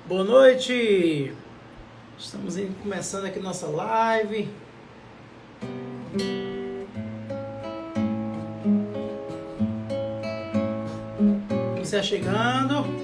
Boa noite! Estamos começando aqui nossa live. Você chegando.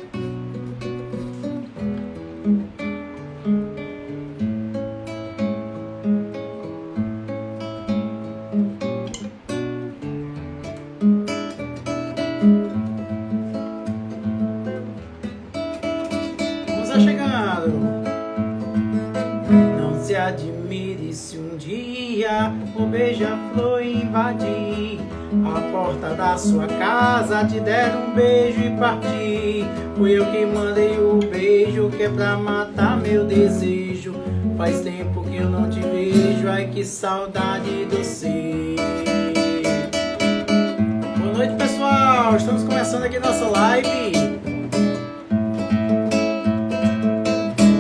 Não se admire se um dia o beija-flor invadir a porta da sua casa, te der um beijo e partir. Fui eu que mandei o beijo, que é pra matar meu desejo. Faz tempo que eu não te vejo, ai que saudade do ser. Boa noite, pessoal, estamos começando aqui nossa live.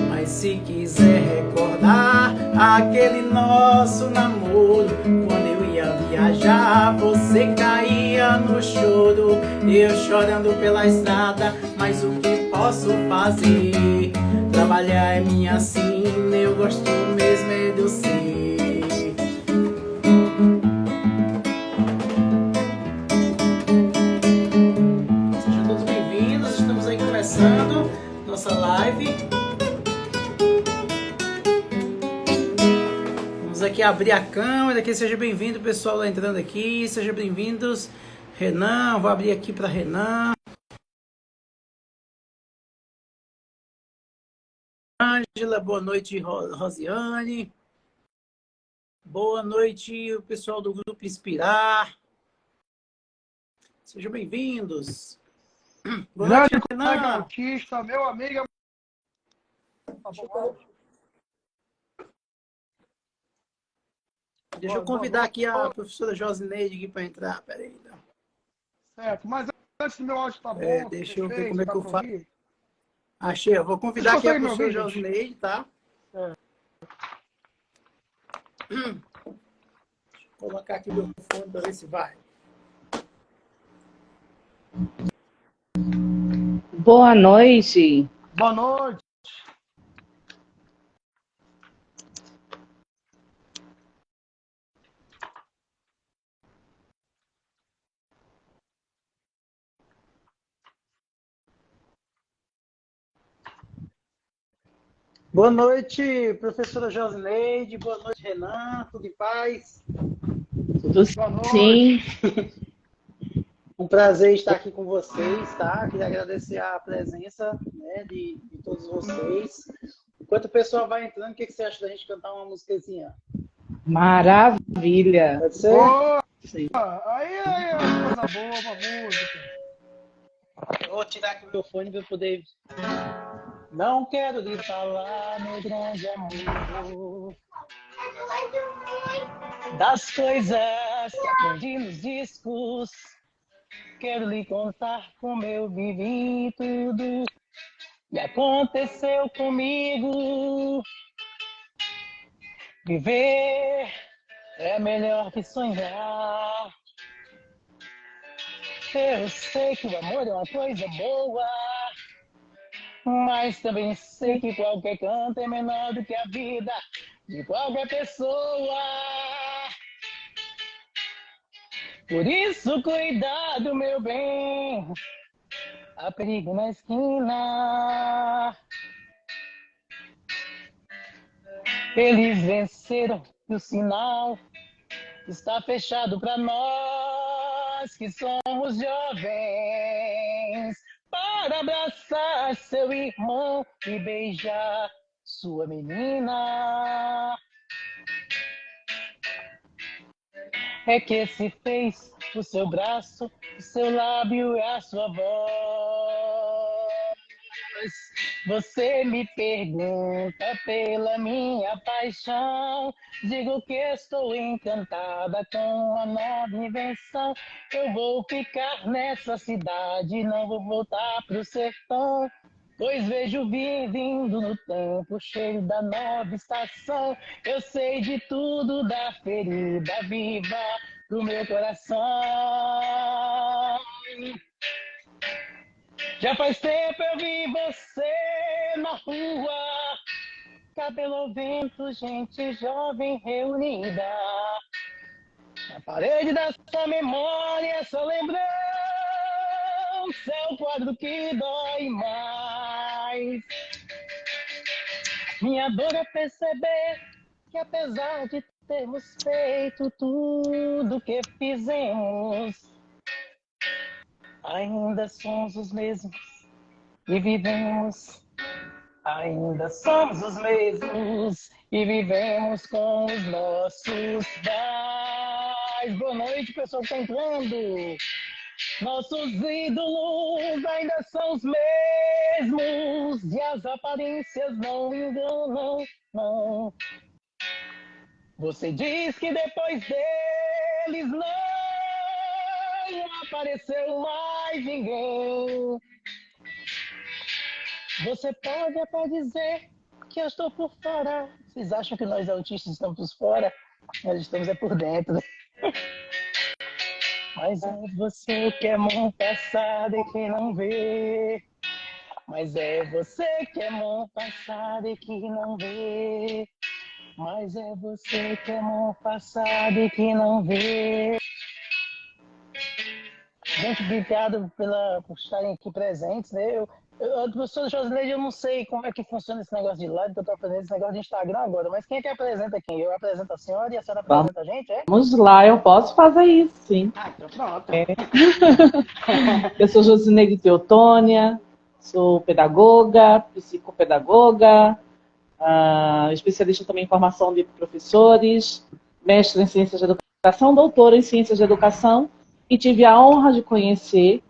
Mas se quiser recordar aquele nosso namoro, quando eu ia viajar, você caía no choro, eu chorando pela estrada, mas o que posso fazer? Trabalhar é minha sina, eu gosto mesmo é de você. Sejam todos bem-vindos, estamos aí começando nossa live. Vamos aqui abrir a câmera aqui, seja bem-vindo, pessoal entrando aqui, seja bem-vindos. Renan, vou abrir aqui para Renan. Ângela, boa noite, Rosiane. Boa noite, o pessoal do Grupo Inspirar. Sejam bem-vindos. Boa noite, Renan. Autista, meu amigo. Deixa eu convidar aqui a professora Josineide para entrar. Peraí. Certo, mas antes do meu áudio tá bom. Deixa eu ver como é que eu faço. Achei, eu vou convidar aqui a professora Josineide, tá? Deixa eu colocar aqui meu fone para ver se vai. Boa noite. Boa noite. Boa noite, professora Josineide. Boa noite, Renan. Tudo em paz? Tudo sim. Um prazer estar aqui com vocês, tá? Queria agradecer a presença, né, de todos vocês. Enquanto o pessoal vai entrando, o que você acha da gente cantar uma musiquinha? Maravilha. Pode ser? Boa. Sim. Aí, coisa boa, uma música. Eu vou tirar aqui o meu fone para eu poder... Não quero lhe falar, meu grande amor, das coisas que aprendi nos discos. Quero lhe contar como eu vivi tudo que aconteceu comigo. Viver é melhor que sonhar. Eu sei que o amor é uma coisa boa, mas também sei que qualquer canto é menor do que a vida de qualquer pessoa. Por isso, cuidado, meu bem, há perigo na esquina. Eles venceram e o sinal está fechado para nós que somos jovens, para abraçar seu irmão e beijar sua menina. É que se fez o seu braço, o seu lábio e a sua voz. Você me pergunta pela minha paixão, digo que estou encantada com a nova invenção. Eu vou ficar nessa cidade, não vou voltar pro sertão, pois vejo vir vindo no tempo cheio da nova estação. Eu sei de tudo da ferida viva do meu coração. Já faz tempo eu vi você na rua, levada pelo vento, gente jovem reunida. Na parede dessa memória, só lembrança é o quadro que dói mais. Minha dor é perceber que apesar de termos feito tudo que fizemos, ainda somos os mesmos e vivemos. Ainda somos os mesmos e vivemos com os nossos pais. Boa noite, pessoal que está entrando. Nossos ídolos ainda são os mesmos e as aparências não enganam, não. Você diz que depois deles não apareceu mais ninguém. Você pode até dizer que eu estou por fora. Vocês acham que nós autistas estamos por fora? Nós estamos por dentro. Mas é você que é mão passada e que não vê. Mas é você que é mão passada e que não vê. Mas é você que é mão passada e que não vê. Gente, obrigado por estarem aqui presentes, né? Professor Josineide, eu não sei como é que funciona esse negócio de live, que eu estou aprendendo esse negócio de Instagram agora, mas quem é que apresenta quem? Eu apresento a senhora e a senhora apresenta a gente, é? Vamos lá, eu posso fazer isso, sim. Então pronto. Eu sou Josineide Teotônia, sou pedagoga, psicopedagoga, especialista também em formação de professores, mestre em ciências de educação, doutora em ciências de educação, e tive a honra de conhecer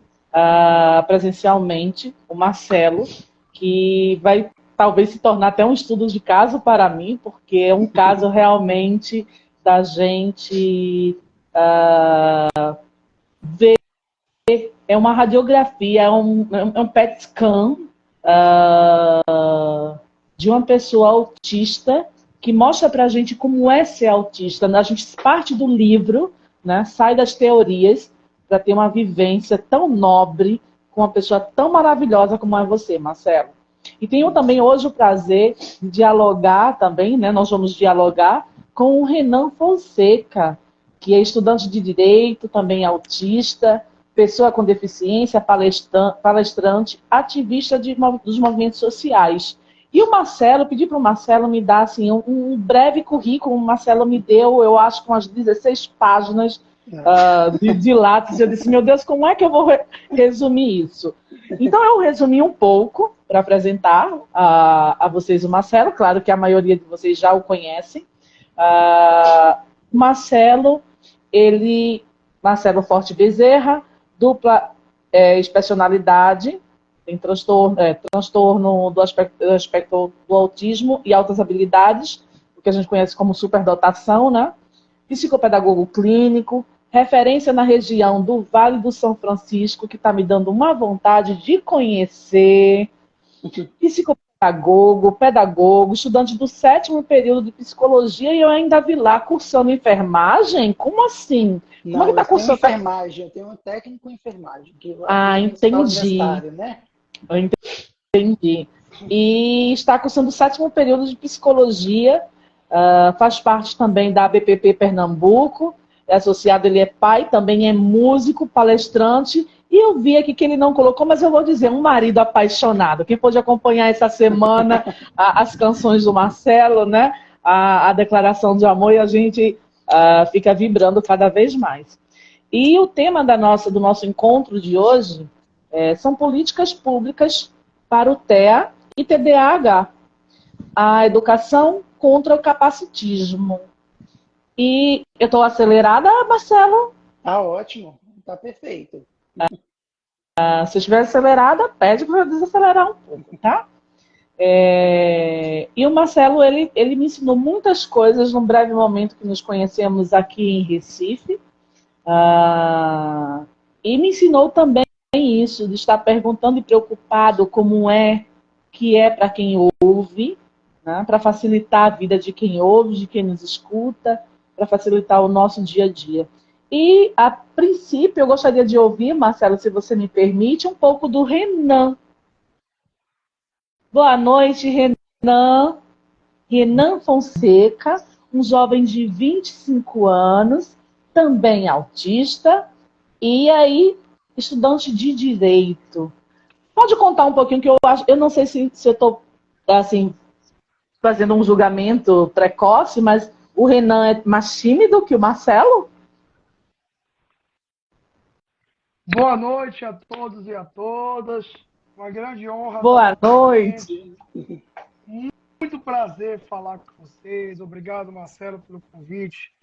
presencialmente o Marcelo, que vai talvez se tornar até um estudo de caso para mim, porque é um caso realmente da gente ver, é uma radiografia, é um PET scan de uma pessoa autista, que mostra para a gente como é ser autista. A gente parte do livro, né, sai das teorias, para ter uma vivência tão nobre com uma pessoa tão maravilhosa como é você, Marcelo. E tenho também hoje o prazer de dialogar também, né, nós vamos dialogar com o Renan Fonseca, que é estudante de Direito, também autista, pessoa com deficiência, palestrante, ativista dos movimentos sociais. E o Marcelo, pedi para o Marcelo me dar assim, um breve currículo. O Marcelo me deu, eu acho, com umas 16 páginas de lápis. Eu disse, meu Deus, como é que eu vou resumir isso? Então eu resumi um pouco para apresentar a vocês o Marcelo. Claro que a maioria de vocês já o conhecem. Marcelo Forte Bezerra, dupla excepcionalidade, tem transtorno do aspecto do autismo e altas habilidades, o que a gente conhece como superdotação, né? Psicopedagogo clínico, referência na região do Vale do São Francisco, que está me dando uma vontade de conhecer. Psicopedagogo, pedagogo, estudante do 7º período de psicologia, e eu ainda vi lá cursando enfermagem? Como assim? Não, como é que tá cursando enfermagem, eu tenho um técnico em enfermagem. Entendi. Né? Eu entendi. E está cursando o 7º período de psicologia, faz parte também da ABPP Pernambuco, é associado, ele é pai, também é músico, palestrante, e eu vi aqui que ele não colocou, mas eu vou dizer, um marido apaixonado. Quem pôde acompanhar essa semana as canções do Marcelo, né? A declaração de amor, e a gente fica vibrando cada vez mais. E o tema do nosso encontro de hoje são políticas públicas para o TEA e TDAH, a educação contra o capacitismo. E eu estou acelerada, Marcelo? Tá ótimo, tá perfeito. Se eu estiver acelerada, pede para eu desacelerar um pouco, tá? E o Marcelo, ele me ensinou muitas coisas num breve momento que nos conhecemos aqui em Recife. E me ensinou também isso, de estar perguntando e preocupado como que é para quem ouve, né? Para facilitar a vida de quem ouve, de quem nos escuta, para facilitar o nosso dia a dia. E, a princípio, eu gostaria de ouvir, Marcelo, se você me permite, um pouco do Renan. Boa noite, Renan. Renan Fonseca, um jovem de 25 anos, também autista, e aí estudante de Direito. Pode contar um pouquinho, que eu não sei se eu estou assim, fazendo um julgamento precoce, mas o Renan é mais tímido que o Marcelo? Boa noite a todos e a todas. Uma grande honra Boa estar noite. Muito prazer falar com vocês. Obrigado, Marcelo, pelo convite.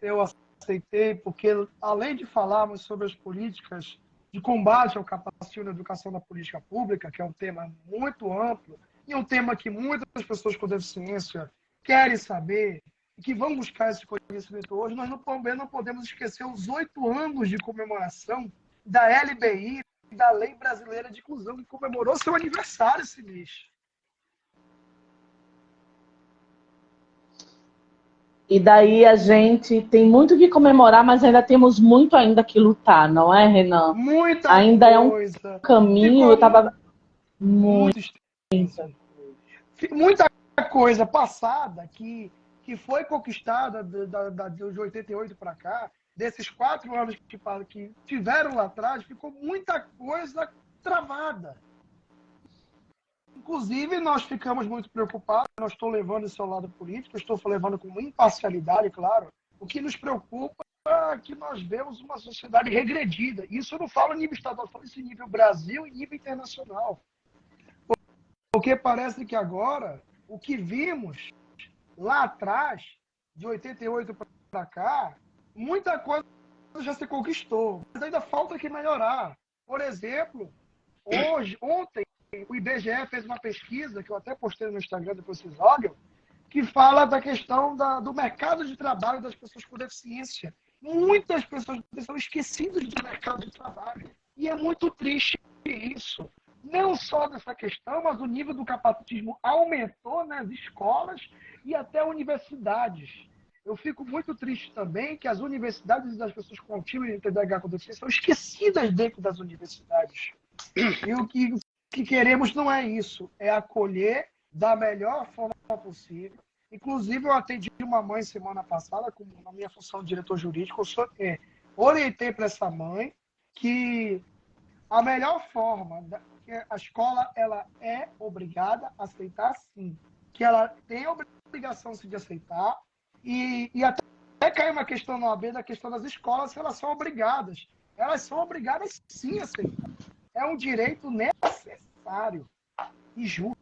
Eu aceitei, porque além de falarmos sobre as políticas de combate ao capacitismo na educação da política pública, que é um tema muito amplo, e um tema que muitas pessoas com deficiência querem saber, e que vão buscar esse conhecimento hoje, nós não podemos esquecer os 8 anos de comemoração da LBI, da Lei Brasileira de Inclusão, que comemorou seu aniversário esse mês. E daí a gente tem muito que comemorar, mas ainda temos muito ainda que lutar, não é, Renan? Muita ainda coisa. É um caminho, eu estava muito extensa. Muita coisa passada que foi conquistada de 88 para cá, desses 4 anos que tiveram lá atrás, ficou muita coisa travada. Inclusive, nós ficamos muito preocupados, não estou levando esse ao lado político, estou levando com imparcialidade, claro. O que nos preocupa é que nós vemos uma sociedade regredida. Isso eu não falo em nível estadual, eu falo em nível Brasil e nível internacional. Porque parece que agora, o que vimos lá atrás, de 88 para cá, muita coisa já se conquistou, mas ainda falta que melhorar. Por exemplo, ontem, o IBGE fez uma pesquisa, que eu até postei no Instagram, depois vocês olham, que fala da questão do mercado de trabalho das pessoas com deficiência. Muitas pessoas são esquecidas do mercado de trabalho. E é muito triste isso. Não só nessa questão, mas o nível do capacitismo aumentou nas escolas e até universidades. Eu fico muito triste também que as universidades das pessoas com autismo e TDAH com deficiência são esquecidas dentro das universidades. E o que queremos não é isso, é acolher da melhor forma possível. Inclusive, eu atendi uma mãe semana passada, na minha função de diretor jurídico, orientei para essa mãe que a melhor forma, que a escola ela é obrigada a aceitar, sim, que ela tem a obrigação de aceitar, e até caiu uma questão no AB da questão das escolas, se elas são obrigadas. Elas são obrigadas, sim, a aceitar. É um direito necessário e justo.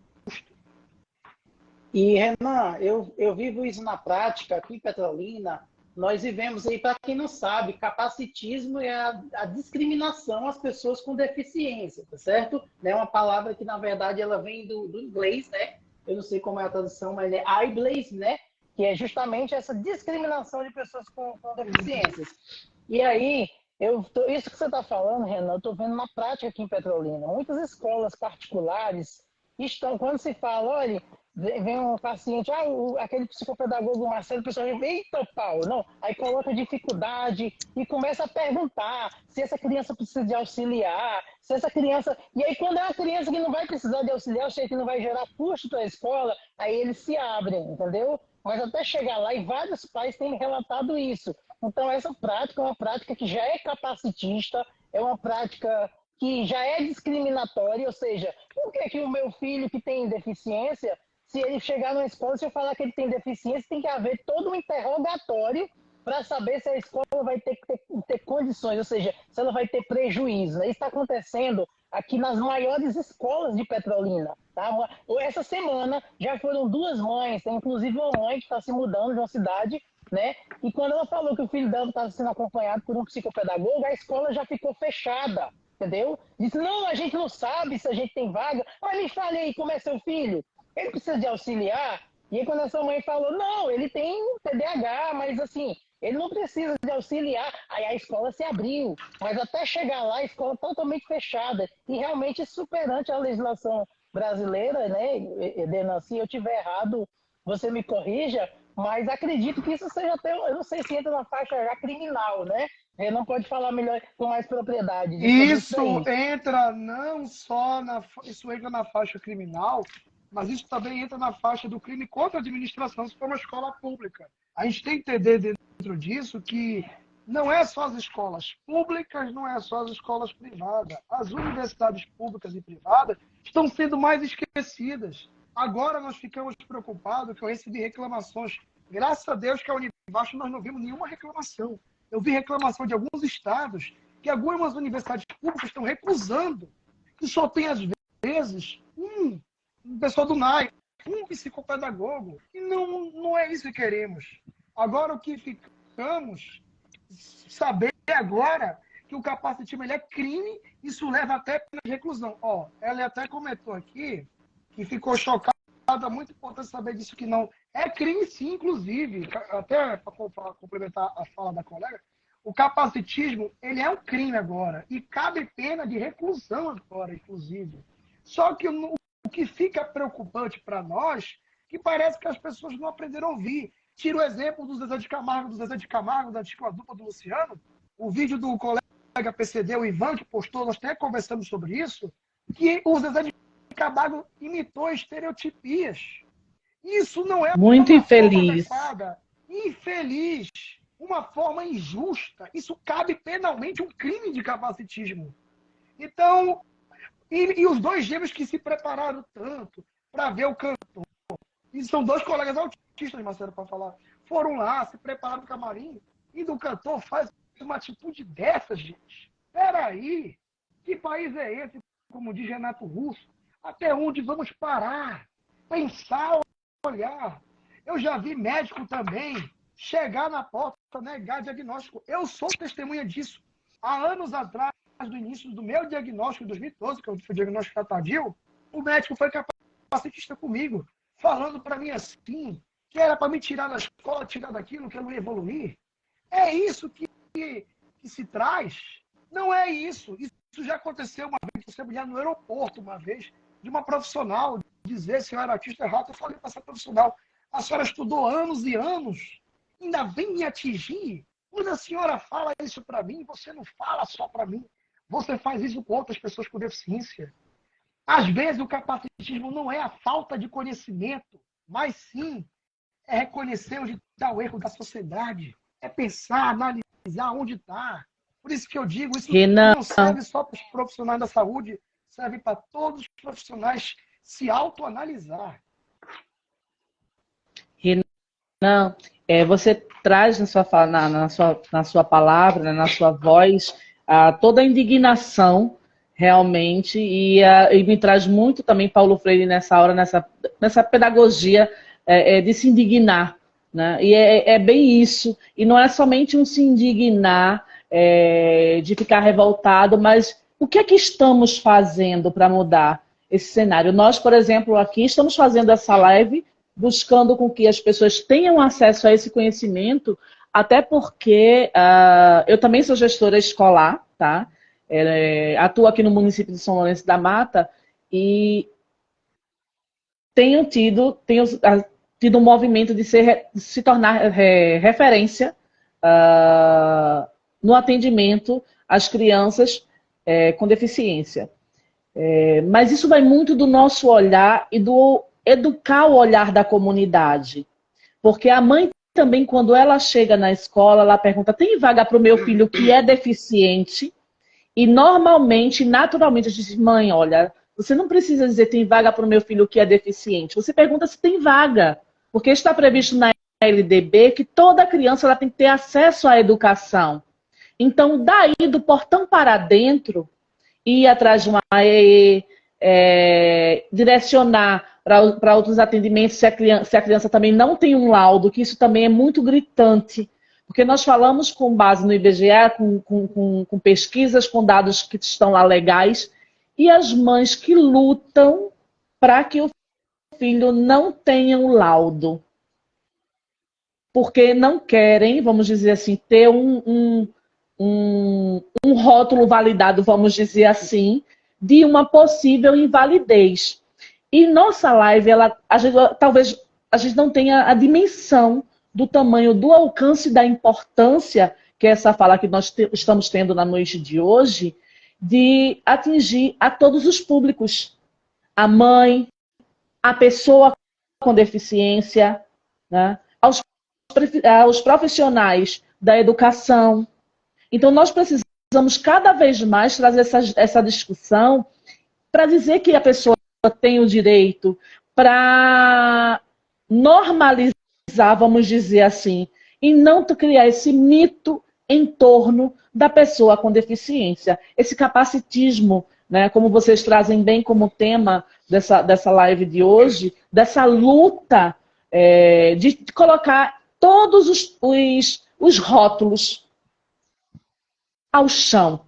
E, Renan, eu vivo isso na prática aqui em Petrolina. Nós vivemos aí, para quem não sabe, capacitismo é a discriminação às pessoas com deficiência, tá certo? É uma palavra que, na verdade, ela vem do inglês, né? Eu não sei como é a tradução, mas é ableism, né? Que é justamente essa discriminação de pessoas com deficiências. E aí, isso que você está falando, Renan, eu estou vendo na prática aqui em Petrolina. Muitas escolas particulares estão, quando se fala, olha, vem um paciente, aquele psicopedagogo Marcelo, o pessoal diz, eita pau, não. Aí coloca dificuldade e começa a perguntar se essa criança precisa de auxiliar, se essa criança... E aí quando é uma criança que não vai precisar de auxiliar, ou seja, que não vai gerar custo para a escola, aí eles se abrem, entendeu? Mas até chegar lá, e vários pais têm relatado isso. Então essa prática é uma prática que já é capacitista, é uma prática que já é discriminatória, ou seja, por que o meu filho que tem deficiência, se ele chegar na escola, se eu falar que ele tem deficiência, tem que haver todo um interrogatório para saber se a escola vai ter condições, ou seja, se ela vai ter prejuízo. Isso está acontecendo aqui nas maiores escolas de Petrolina. Tá? Essa semana já foram 2 mães, tem inclusive uma mãe que está se mudando de uma cidade, né? E quando ela falou que o filho dela estava sendo acompanhado por um psicopedagogo, a escola já ficou fechada. Entendeu? Disse, não, a gente não sabe se a gente tem vaga. Mas me fale aí, como é seu filho? Ele precisa de auxiliar? E aí quando essa mãe falou, não, ele tem TDAH, mas assim, ele não precisa de auxiliar. Aí a escola se abriu. Mas até chegar lá, a escola totalmente fechada. E realmente superante a legislação brasileira, né? Edena, se eu tiver errado, você me corrija, mas acredito que isso seja até, eu não sei se entra na faixa já criminal, né? Não pode falar melhor com mais propriedade. Isso entra não só isso entra na faixa criminal, mas isso também entra na faixa do crime contra a administração se for uma escola pública. A gente tem que entender dentro disso que não é só as escolas públicas, não é só as escolas privadas. As universidades públicas e privadas estão sendo mais esquecidas. Agora nós ficamos preocupados que eu recebi reclamações. Graças a Deus que a Univarsal nós não vimos nenhuma reclamação. Eu vi reclamação de alguns estados que algumas universidades públicas estão recusando, que só tem, às vezes, um pessoal do NAI, um psicopedagogo. E não é isso que queremos. Agora, o que ficamos saber agora que o capacitismo ele é crime, isso leva até pena de reclusão. Ó, ela até comentou aqui que ficou chocada, muito importante saber disso, que não é crime sim, inclusive, até para complementar a fala da colega, o capacitismo ele é um crime agora e cabe pena de reclusão agora, inclusive. Só que o que fica preocupante para nós, que parece que as pessoas não aprenderam a ouvir. Tira o exemplo do Zezé de Camargo, da antiga dupla do Luciano, o vídeo do colega PCD, o Ivan, que postou, nós até conversamos sobre isso, que o Zezé de Camargo imitou estereotipias. Isso não é muito infeliz. Infeliz, uma forma injusta. Isso cabe penalmente um crime de capacitismo. Então, e os dois gêmeos que se prepararam tanto para ver o cantor, e são dois colegas autistas, Marcelo, para falar, foram lá, se prepararam no camarim, e do cantor faz uma atitude dessa, gente. Peraí, que país é esse, como diz Renato Russo? Até onde vamos parar? Pensar, olhar. Eu já vi médico também chegar na porta, negar diagnóstico. Eu sou testemunha disso. Há anos atrás, do início do meu diagnóstico, em 2012, que eu fui diagnosticado tardio, o médico foi capacitista comigo, falando para mim assim, que era para me tirar da escola, tirar daquilo, que eu não ia evoluir. É isso que se traz? Não é isso. Isso já aconteceu uma vez, você mulher no aeroporto, uma vez, de uma profissional dizer se eu era autista errado. Eu falei para essa profissional, a senhora estudou anos e anos, ainda vem me atingir? Quando a senhora fala isso para mim, você não fala só para mim. Você faz isso com outras pessoas com deficiência. Às vezes o capacitismo não é a falta de conhecimento, mas sim é reconhecer onde está o erro da sociedade. É pensar, analisar onde está. Por isso que eu digo, isso não serve só para os profissionais da saúde, serve para todos os profissionais se autoanalisar. Renan, você traz na sua fala, na sua palavra, né, na sua voz, toda a indignação realmente, e me traz muito também Paulo Freire nessa hora, nessa pedagogia de se indignar, né? E é bem isso, e não é somente um se indignar, de ficar revoltado, mas o que é que estamos fazendo para mudar esse cenário? Nós, por exemplo, aqui estamos fazendo essa live buscando com que as pessoas tenham acesso a esse conhecimento, até porque eu também sou gestora escolar, tá? Atuo aqui no município de São Lourenço da Mata e tenho tido um movimento de se tornar referência no atendimento às crianças com deficiência. Mas isso vai muito do nosso olhar e do educar o olhar da comunidade. Porque a mãe também, quando ela chega na escola, ela pergunta, tem vaga para o meu filho que é deficiente? E normalmente, naturalmente, a gente diz, mãe, olha, você não precisa dizer tem vaga para o meu filho que é deficiente. Você pergunta se tem vaga. Porque está previsto na LDB que toda criança ela tem que ter acesso à educação. Então, daí, do portão para dentro, ir atrás de uma AE, direcionar para outros atendimentos se a criança também não tem um laudo, que isso também é muito gritante. Porque nós falamos com base no IBGE, com pesquisas, com dados que estão lá legais, e as mães que lutam para que o filho não tenha um laudo. Porque não querem, vamos dizer assim, ter um rótulo validado, vamos dizer assim, de uma possível invalidez. E nossa live, talvez a gente não tenha a dimensão do tamanho, do alcance, da importância, que é essa fala que nós estamos tendo na noite de hoje, de atingir a todos os públicos. A mãe, à pessoa com deficiência, né? Aos profissionais da educação. Então, nós precisamos cada vez mais trazer essa discussão para dizer que a pessoa tem o direito, para normalizar, vamos dizer assim, e não criar esse mito em torno da pessoa com deficiência. Esse capacitismo, né, como vocês trazem bem como tema dessa live de hoje, dessa luta de colocar todos os rótulos ao chão.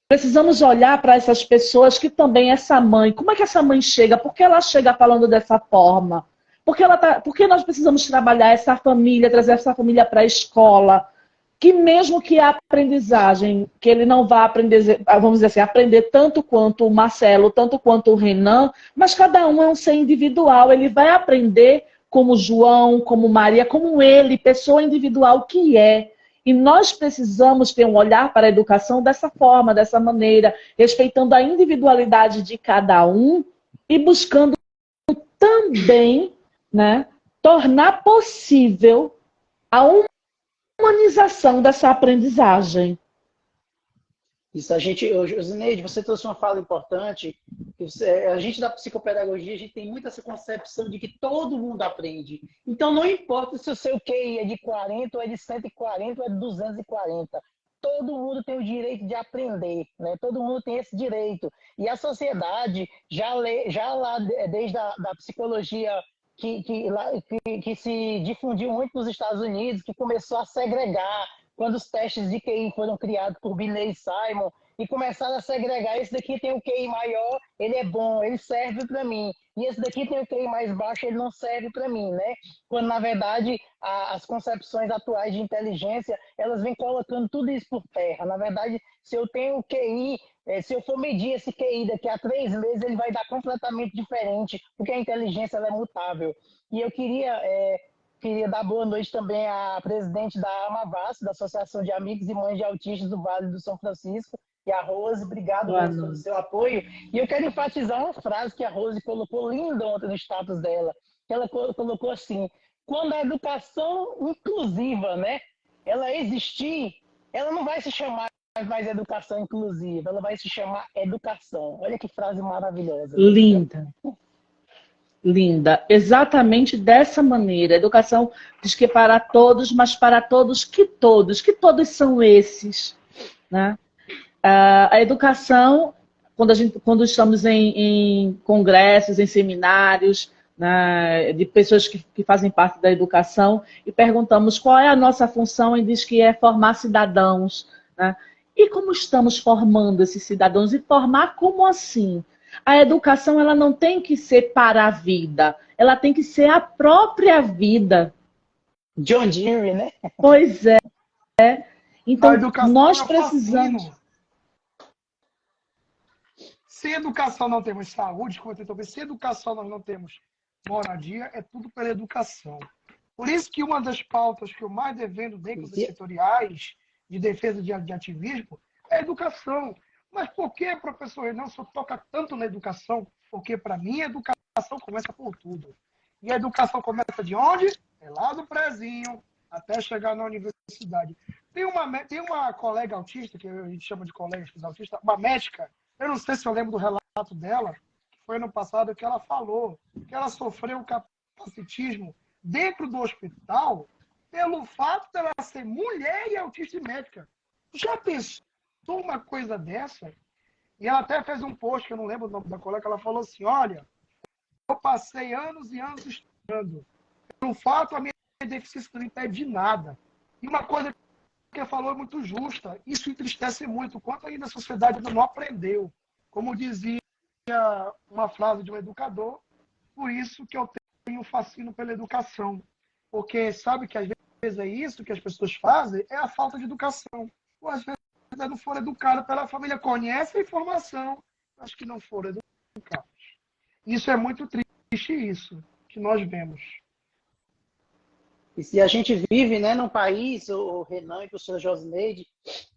Precisamos olhar para essas pessoas que também essa mãe, como é que essa mãe chega? Por que ela chega falando dessa forma? Por que nós precisamos trabalhar essa família, trazer essa família para a escola? Que mesmo que a aprendizagem, que ele não vá aprender, vamos dizer assim, aprender tanto quanto o Marcelo, tanto quanto o Renan, mas cada um é um ser individual, ele vai aprender como João, como Maria, como ele, pessoa individual que é. E nós precisamos ter um olhar para a educação dessa forma, dessa maneira, respeitando a individualidade de cada um e buscando também, né, tornar possível a humanização dessa aprendizagem. Isso, Zineide, você trouxe uma fala importante. A gente da psicopedagogia, a gente tem muito essa concepção de que todo mundo aprende. Então, não importa se o seu QI é de 40, ou é de 140, ou é de 240. Todo mundo tem o direito de aprender, né? Todo mundo tem esse direito. E a sociedade, já lá desde a psicologia que se difundiu muito nos Estados Unidos, que começou a segregar, quando os testes de QI foram criados por Binet e Simon, e começaram a segregar, esse daqui tem o QI maior, ele é bom, ele serve para mim. E esse daqui tem o QI mais baixo, ele não serve para mim, né? Quando, na verdade, as concepções atuais de inteligência, elas vêm colocando tudo isso por terra. Na verdade, se eu tenho o QI, se eu for medir esse QI daqui a 3 meses, ele vai dar completamente diferente, porque a inteligência ela é mutável. E eu queria dar boa noite também à presidente da Amavas, da Associação de Amigos e Mães de Autistas do Vale do São Francisco, e a Rose. Obrigado, Rose, pelo seu apoio. E eu quero enfatizar uma frase que a Rose colocou linda ontem no status dela, que ela colocou assim: quando a educação inclusiva, né, ela existir, ela não vai se chamar mais educação inclusiva, ela vai se chamar educação. Olha que frase maravilhosa. Linda. Linda, exatamente dessa maneira. A educação diz que é para todos, mas para todos, que todos são esses, né? A educação, quando estamos em congressos, em seminários, né, de pessoas que fazem parte da educação, e perguntamos qual é a nossa função, e diz que é formar cidadãos, né? E como estamos formando esses cidadãos? E formar como assim? A educação ela não tem que ser para a vida, ela tem que ser a própria vida. John Dewey, né? Pois é. Então, nós precisamos... Se educação não temos saúde, como eu tenho se educação nós não temos moradia, é tudo pela educação. Por isso que uma das pautas que eu mais defendo dentro dos setoriais de defesa de ativismo é a educação. Mas por que, professor Renan, só toca tanto na educação? Porque, para mim, a educação começa por tudo. E a educação começa de onde? É lá do prezinho, até chegar na universidade. Tem uma colega autista, que a gente chama de colega autista, uma médica, eu não sei se eu lembro do relato dela, que foi ano passado, que ela falou que ela sofreu capacitismo dentro do hospital pelo fato dela ser mulher e autista e médica. Já pensou uma coisa dessa? E ela até fez um post, que eu não lembro o nome da colega, ela falou assim: olha, eu passei anos e anos estudando. Pelo fato, a minha deficiência não impede de nada. E uma coisa que ela falou é muito justa. Isso entristece muito. Quanto ainda a sociedade ainda não aprendeu. Como dizia uma frase de um educador, por isso que eu tenho fascínio pela educação. Porque sabe que às vezes é isso que as pessoas fazem, é a falta de educação. Ou às vezes não foram educados pela família, conhece a informação, mas que não foram educados. Isso é muito triste, isso que nós vemos. E se a gente vive, né, num país, o Renan e o professor Josineide,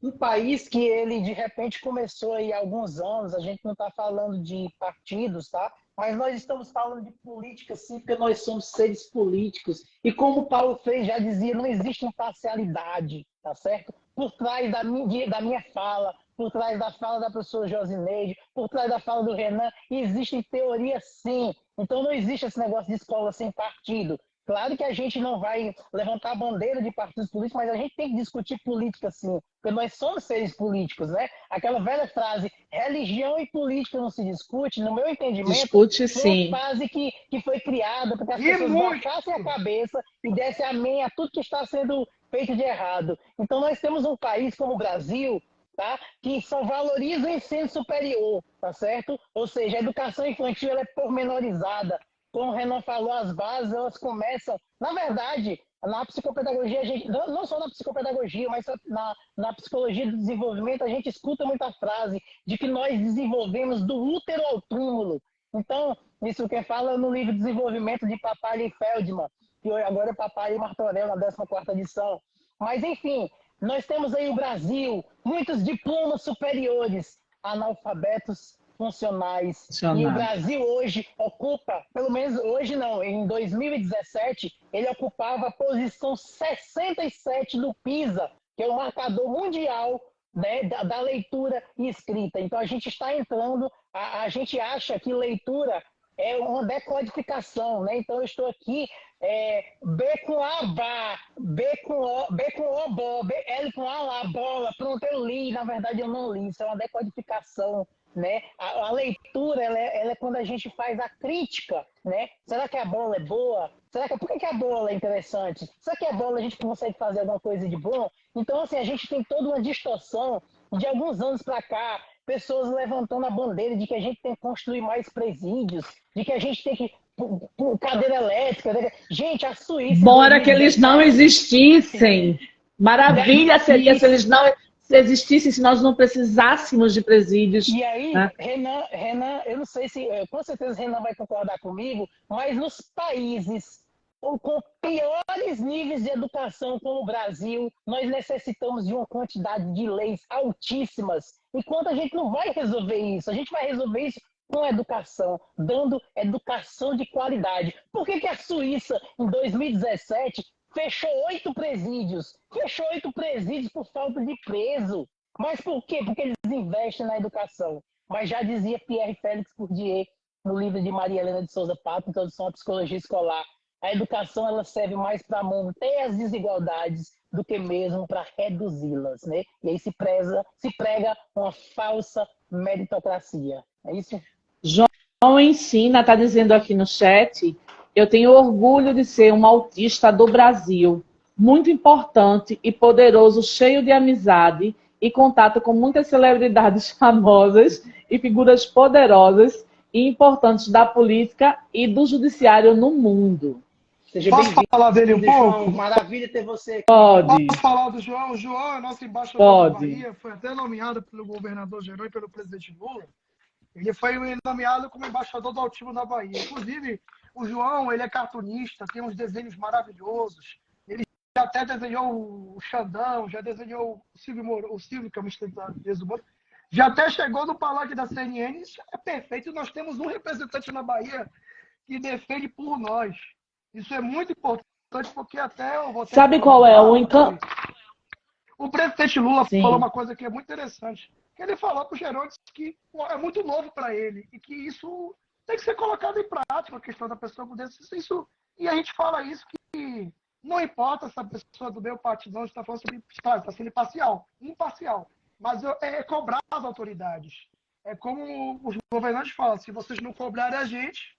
um país que ele de repente começou aí há alguns anos, a gente não está falando de partidos, tá? mas nós estamos falando de política sim, porque nós somos seres políticos. E como Paulo Freire já dizia, não existe imparcialidade, tá certo? Por trás da minha fala, por trás da fala da professora Josineide, por trás da fala do Renan, existem teorias sim. Então não existe esse negócio de escola sem partido. Claro que a gente não vai levantar a bandeira de partidos políticos, mas a gente tem que discutir política sim, porque nós somos seres políticos, né? Aquela velha frase, religião e política não se discute, no meu entendimento, Discute foi sim. uma frase que foi criada para que as pessoas baixassem a cabeça e dessem amém a tudo que está sendo feito de errado. Então nós temos um país como o Brasil, tá? Que só valoriza o ensino superior, tá certo? Ou seja, a educação infantil ela é pormenorizada. Como o Renan falou, as bases elas começam... Na verdade, na psicopedagogia, a gente, não só na psicopedagogia, mas na psicologia do desenvolvimento, a gente escuta muita frase de que nós desenvolvemos do útero ao túmulo. Então, isso quem fala no livro Desenvolvimento de Papali e Feldman, que agora é Papali e Martorell, na 14ª edição. Mas, enfim, nós temos aí o Brasil, muitos diplomas superiores, analfabetos funcionais. E o Brasil hoje ocupa, pelo menos hoje não, em 2017, ele ocupava a posição 67 no PISA, que é o marcador mundial, né, da leitura e escrita. Então a gente está entrando, a gente acha que leitura é uma decodificação, né? Então eu estou aqui, B com A, bá, B com O, bó, L com A, lá, bola, pronto, eu li, na verdade eu não li, isso é uma decodificação, né? A leitura, ela é quando a gente faz a crítica, né? Será que a bola é boa? Por que a bola é interessante? Será que a bola a gente consegue fazer alguma coisa de bom? Então, assim, a gente tem toda uma distorção de alguns anos para cá, pessoas levantando a bandeira de que a gente tem que construir mais presídios, de que a gente tem que cadeira elétrica. Né? Gente, a Suíça... Bora que eles não existissem. Maravilha seria se eles não existissem, se nós não precisássemos de presídios. E aí, né? Renan, eu não sei se... Com certeza Renan vai concordar comigo, mas nos países com piores níveis de educação como o Brasil, nós necessitamos de uma quantidade de leis altíssimas. Enquanto a gente não vai resolver isso, a gente vai resolver isso com educação, dando educação de qualidade. Por que a Suíça, em 2017, fechou 8 presídios? Fechou 8 presídios por falta de preso. Mas por quê? Porque eles investem na educação. Mas já dizia Pierre Félix Bourdieu, no livro de Maria Helena de Souza Pato, Introdução à Psicologia Escolar, a educação ela serve mais para manter as desigualdades do que mesmo para reduzi-las, né? E aí se prega uma falsa meritocracia. É isso? João Ensina está dizendo aqui no chat: eu tenho orgulho de ser um autista do Brasil, muito importante e poderoso, cheio de amizade e contato com muitas celebridades famosas e figuras poderosas e importantes da política e do judiciário no mundo. Seja bem-vindo. Posso falar dele um pouco? Maravilha ter você aqui. Pode. Posso falar do João? O João é nosso embaixador da Bahia, foi até nomeado pelo governador Gerão e pelo presidente Lula. Ele foi nomeado como embaixador do autismo na Bahia. Inclusive, o João, ele é cartunista, tem uns desenhos maravilhosos. Ele já até desenhou o Xandão, já desenhou o Silvio, que é o do mundo. Já até chegou no palanque da CNN. Isso é perfeito. Nós temos um representante na Bahia que defende por nós. Isso é muito importante, porque até eu vou ter... Sabe qual é o encanto? O presidente Lula Sim. falou uma coisa que é muito interessante. Que ele falou para o Gerão que é muito novo para ele e que isso tem que ser colocado em prática, a questão da pessoa poder isso. E a gente fala isso que não importa se a pessoa do meu partido não está falando sobre está sendo imparcial. Mas é cobrar as autoridades. É como os governantes falam, se vocês não cobrarem a gente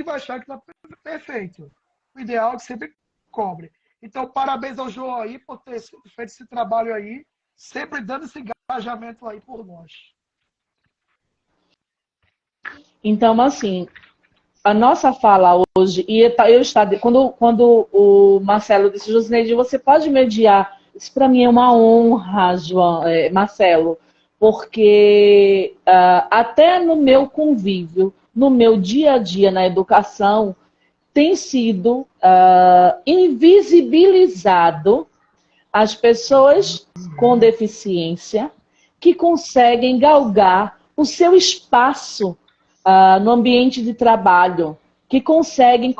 vai achar que está perfeito. O ideal é que sempre cobre. Então, parabéns ao João aí por ter feito esse trabalho aí, sempre dando esse engajamento aí por nós. Então, assim, a nossa fala hoje, e eu estava, quando o Marcelo disse, Josineide, você pode mediar? Isso para mim é uma honra, Marcelo, porque até no meu convívio, no meu dia a dia na educação, tem sido invisibilizado as pessoas com deficiência que conseguem galgar o seu espaço no ambiente de trabalho, que conseguem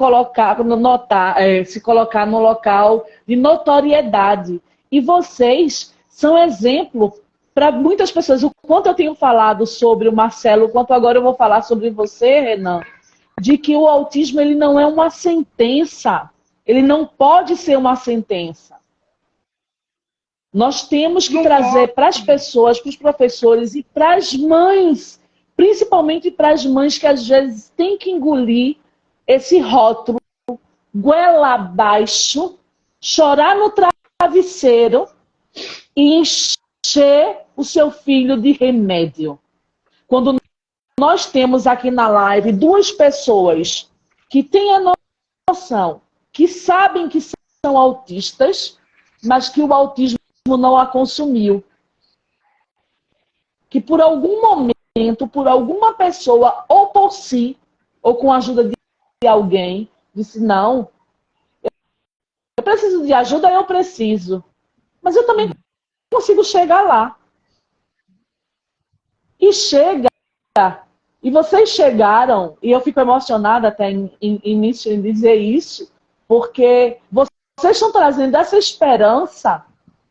se colocar no local de notoriedade. E vocês são exemplo para muitas pessoas. O quanto eu tenho falado sobre o Marcelo, o quanto agora eu vou falar sobre você, Renan, de que o autismo ele não é uma sentença. Ele não pode ser uma sentença. Nós temos que trazer para as pessoas, para os professores e para as mães, principalmente para as mães que às vezes têm que engolir esse rótulo, goela abaixo, chorar no travesseiro e encher o seu filho de remédio. Quando nós temos aqui na live duas pessoas que têm a noção, que sabem que são autistas, mas que o autismo não a consumiu. Que por algum momento, por alguma pessoa, ou por si, ou com a ajuda de alguém, disse, não, eu preciso de ajuda, eu preciso. Mas eu também consigo chegar lá. E chega. E vocês chegaram, e eu fico emocionada até em dizer isso, porque vocês estão trazendo essa esperança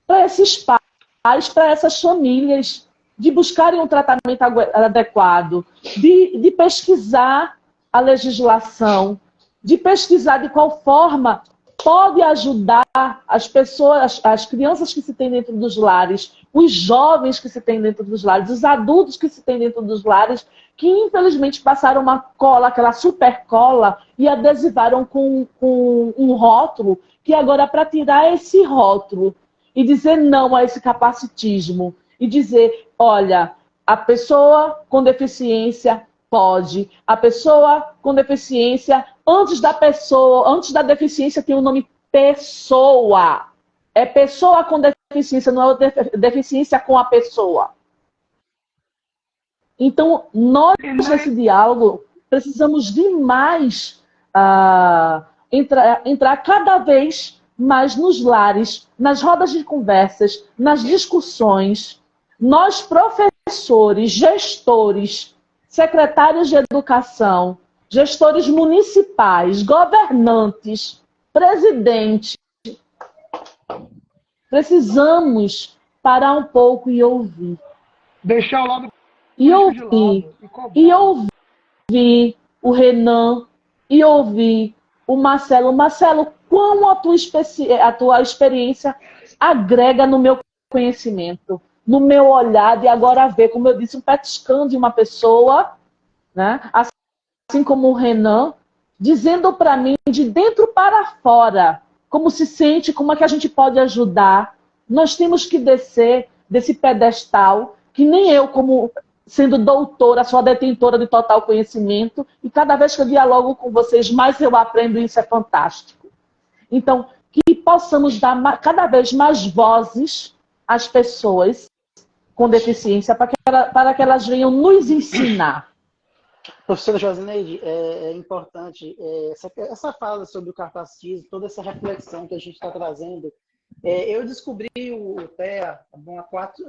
para esses pais, para essas famílias, de buscarem um tratamento adequado, de pesquisar a legislação, de pesquisar de qual forma pode ajudar as pessoas, as crianças que se têm dentro dos lares, os jovens que se têm dentro dos lares, os adultos que se têm dentro dos lares, que infelizmente passaram uma cola, aquela super cola, e adesivaram com um rótulo, que agora para tirar esse rótulo e dizer não a esse capacitismo, e dizer, olha, a pessoa com deficiência pode, a pessoa com deficiência, antes da deficiência tem o nome pessoa. É pessoa com deficiência, não é deficiência com a pessoa. Então, nós, nesse diálogo, precisamos demais entrar cada vez mais nos lares, nas rodas de conversas, nas discussões. Nós, professores, gestores, secretários de educação, gestores municipais, governantes, presidente, precisamos parar um pouco e ouvir. Deixar o lado E ouvir o Renan, e ouvir o Marcelo. Marcelo, como a tua experiência agrega no meu conhecimento, no meu olhar de agora ver, como eu disse, um petiscando de uma pessoa, né? Assim como o Renan, dizendo para mim de dentro para fora, como se sente, como é que a gente pode ajudar. Nós temos que descer desse pedestal, que nem eu, como sendo doutora, sou a detentora de total conhecimento, e cada vez que eu dialogo com vocês, mais eu aprendo, e isso é fantástico. Então, que possamos dar cada vez mais vozes às pessoas com deficiência, para que elas venham nos ensinar. Professora Josineide, é importante essa fala sobre o capacitismo, toda essa reflexão que a gente está trazendo. Eu descobri o TEA há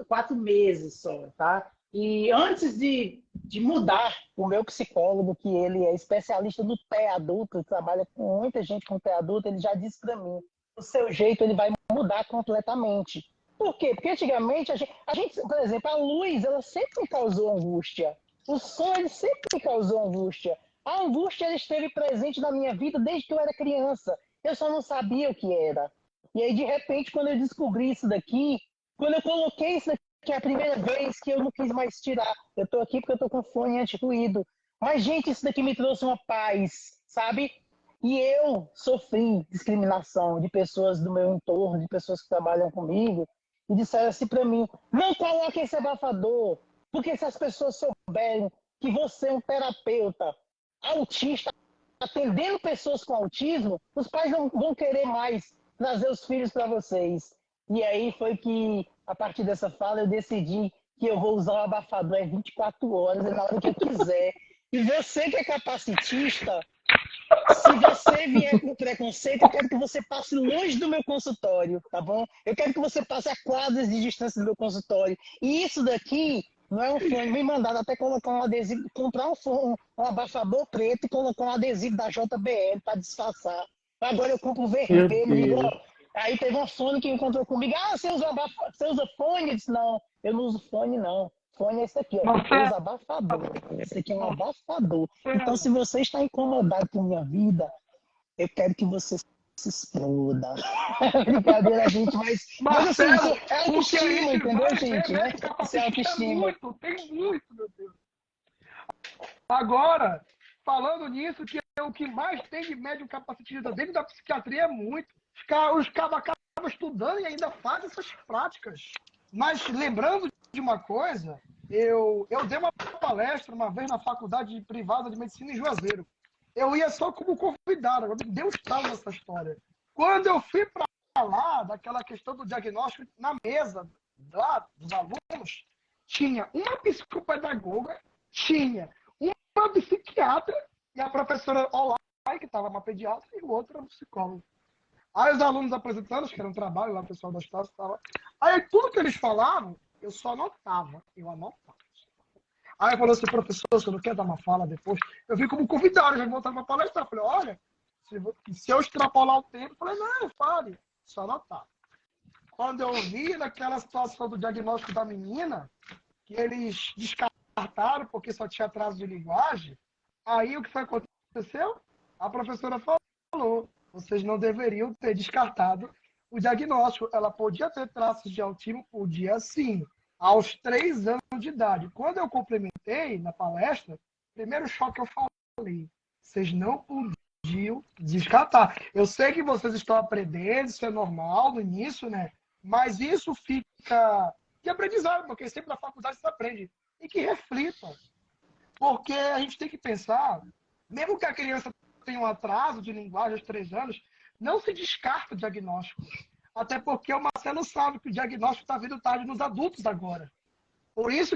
4 meses só, tá? E antes de mudar, o meu psicólogo, que ele é especialista no TEA adulto, trabalha com muita gente com TEA adulto, ele já disse para mim, o seu jeito ele vai mudar completamente. Por quê? Porque antigamente, a gente, por exemplo, a luz, ela sempre me causou angústia. O som, ele sempre me causou angústia. A angústia, ela esteve presente na minha vida desde que eu era criança. Eu só não sabia o que era. E aí, de repente, quando eu descobri isso daqui, quando eu coloquei isso daqui, que é a primeira vez que eu não quis mais tirar. Eu estou aqui porque eu estou com fone anti-ruído. Mas, gente, isso daqui me trouxe uma paz, sabe? E eu sofri discriminação de pessoas do meu entorno, de pessoas que trabalham comigo, e disseram assim para mim, não coloque esse abafador, porque se as pessoas souberem que você é um terapeuta autista, atendendo pessoas com autismo, os pais não vão querer mais trazer os filhos para vocês. E aí foi que, a partir dessa fala, eu decidi que eu vou usar o abafador 24 horas, na hora que eu quiser. E você que é capacitista, se você vier com preconceito, eu quero que você passe longe do meu consultório, tá bom? Eu quero que você passe a quadras de distância do meu consultório. E isso daqui Não é um fone, me mandaram até colocar um adesivo, comprar um fone, um abafador preto e colocar um adesivo da JBL para disfarçar. Agora eu compro Meu vermelho, Deus. igual. Aí teve uma fone que encontrou comigo. Ah, você usa fone? Eu disse, não, eu não uso fone, não. Fone é esse aqui, ó. Eu Marcelo, uso abafador. Esse aqui é um abafador. Então, Marcelo, se você está incomodado com minha vida, eu quero que você se exploda. Brincadeira, gente, mas assim, isso Marcelo, é o que a autoestima, gente entendeu, vai ver gente? Né? médico Isso é capacitista é autoestima. muito, tem muito, meu Deus. Agora, falando nisso, que é o que mais tem de médico capacitista dentro da psiquiatria é muito. Os cabos acabam estudando e ainda fazem essas práticas. Mas lembrando de uma coisa, eu dei uma palestra uma vez na faculdade privada de medicina em Juazeiro. Eu ia só como convidado, agora me deu estalo nessa história. Quando eu fui para lá, daquela questão do diagnóstico, na mesa lá dos alunos, tinha uma psicopedagoga, tinha uma psiquiatra e a professora Olá, que estava uma pediatra, e o outro era um psicólogo. Aí os alunos apresentando, que era um trabalho lá, o pessoal da escola estava. Aí tudo que eles falavam, eu só anotava. Eu anotava. Aí eu falei assim, professor, você não quer dar uma fala depois? Eu vim como convidado, já voltava para palestrar. Eu falei, olha, se eu extrapolar o tempo, eu falei, não, fale, só anotar. Quando eu vi naquela situação do diagnóstico da menina, que eles descartaram porque só tinha atraso de linguagem, aí o que foi que aconteceu? A professora falou, vocês não deveriam ter descartado o diagnóstico. Ela podia ter traços de autismo, podia sim, aos 3 anos de idade. Quando eu complementei na palestra, primeiro choque que eu falei, vocês não podiam descartar. Eu sei que vocês estão aprendendo, isso é normal no início, né? Mas isso fica de aprendizado, porque sempre na faculdade você aprende. E que reflita. Porque a gente tem que pensar, mesmo que a criança tenha um atraso de linguagem aos 3 anos, não se descarta o diagnóstico. Até porque o Marcelo sabe que o diagnóstico está vindo tarde nos adultos agora. Por isso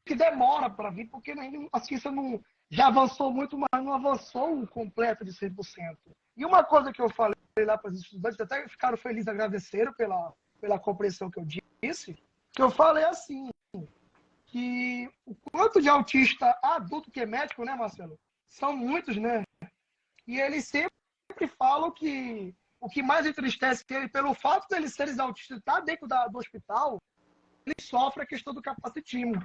que demora para vir, porque a ciência não, já avançou muito, mas não avançou o completo de 100%. E uma coisa que eu falei lá para os estudantes, até ficaram felizes, agradeceram pela compreensão que eu disse, que eu falei assim, que o quanto de autista adulto que é médico, né, Marcelo? São muitos, né? E eles sempre falam que o que mais entristece ele, pelo fato de eles serem autistas e estar dentro do hospital, ele sofre a questão do capacitismo.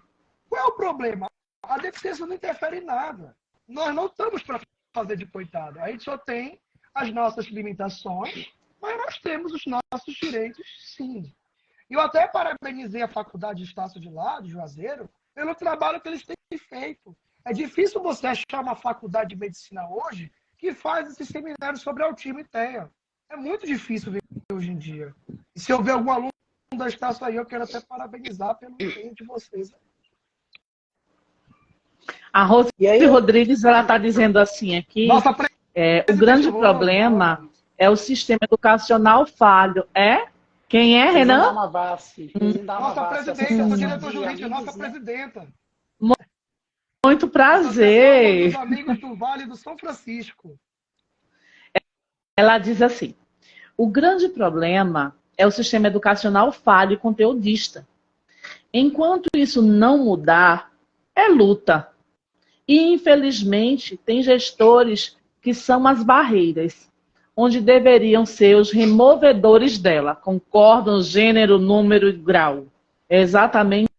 Qual é o problema? A deficiência não interfere em nada. Nós não estamos para fazer de coitado. A gente só tem as nossas limitações, mas nós temos os nossos direitos, sim. E eu até parabenizei a Faculdade de Estácio de lá, de Juazeiro, pelo trabalho que eles têm feito. É difícil você achar uma faculdade de medicina hoje que faz esse seminário sobre autismo e TEA. É muito difícil ver hoje em dia. E se eu ver algum aluno da Estácio aí, eu quero até parabenizar pelo empenho de vocês. A Rose E aí, Rodrigues, ela está dizendo assim aqui, Nossa o grande Rose, problema é o sistema educacional falho. É? Quem é, Renan? nossa presidenta, eu sou diretor jurídico, nossa presidenta. Muito prazer. Dos amigos do Vale do São Francisco. Ela diz assim, o grande problema é o sistema educacional falho e conteudista. Enquanto isso não mudar, é luta. E, infelizmente, tem gestores que são as barreiras, onde deveriam ser os removedores dela. Concordam gênero, número e grau. É exatamente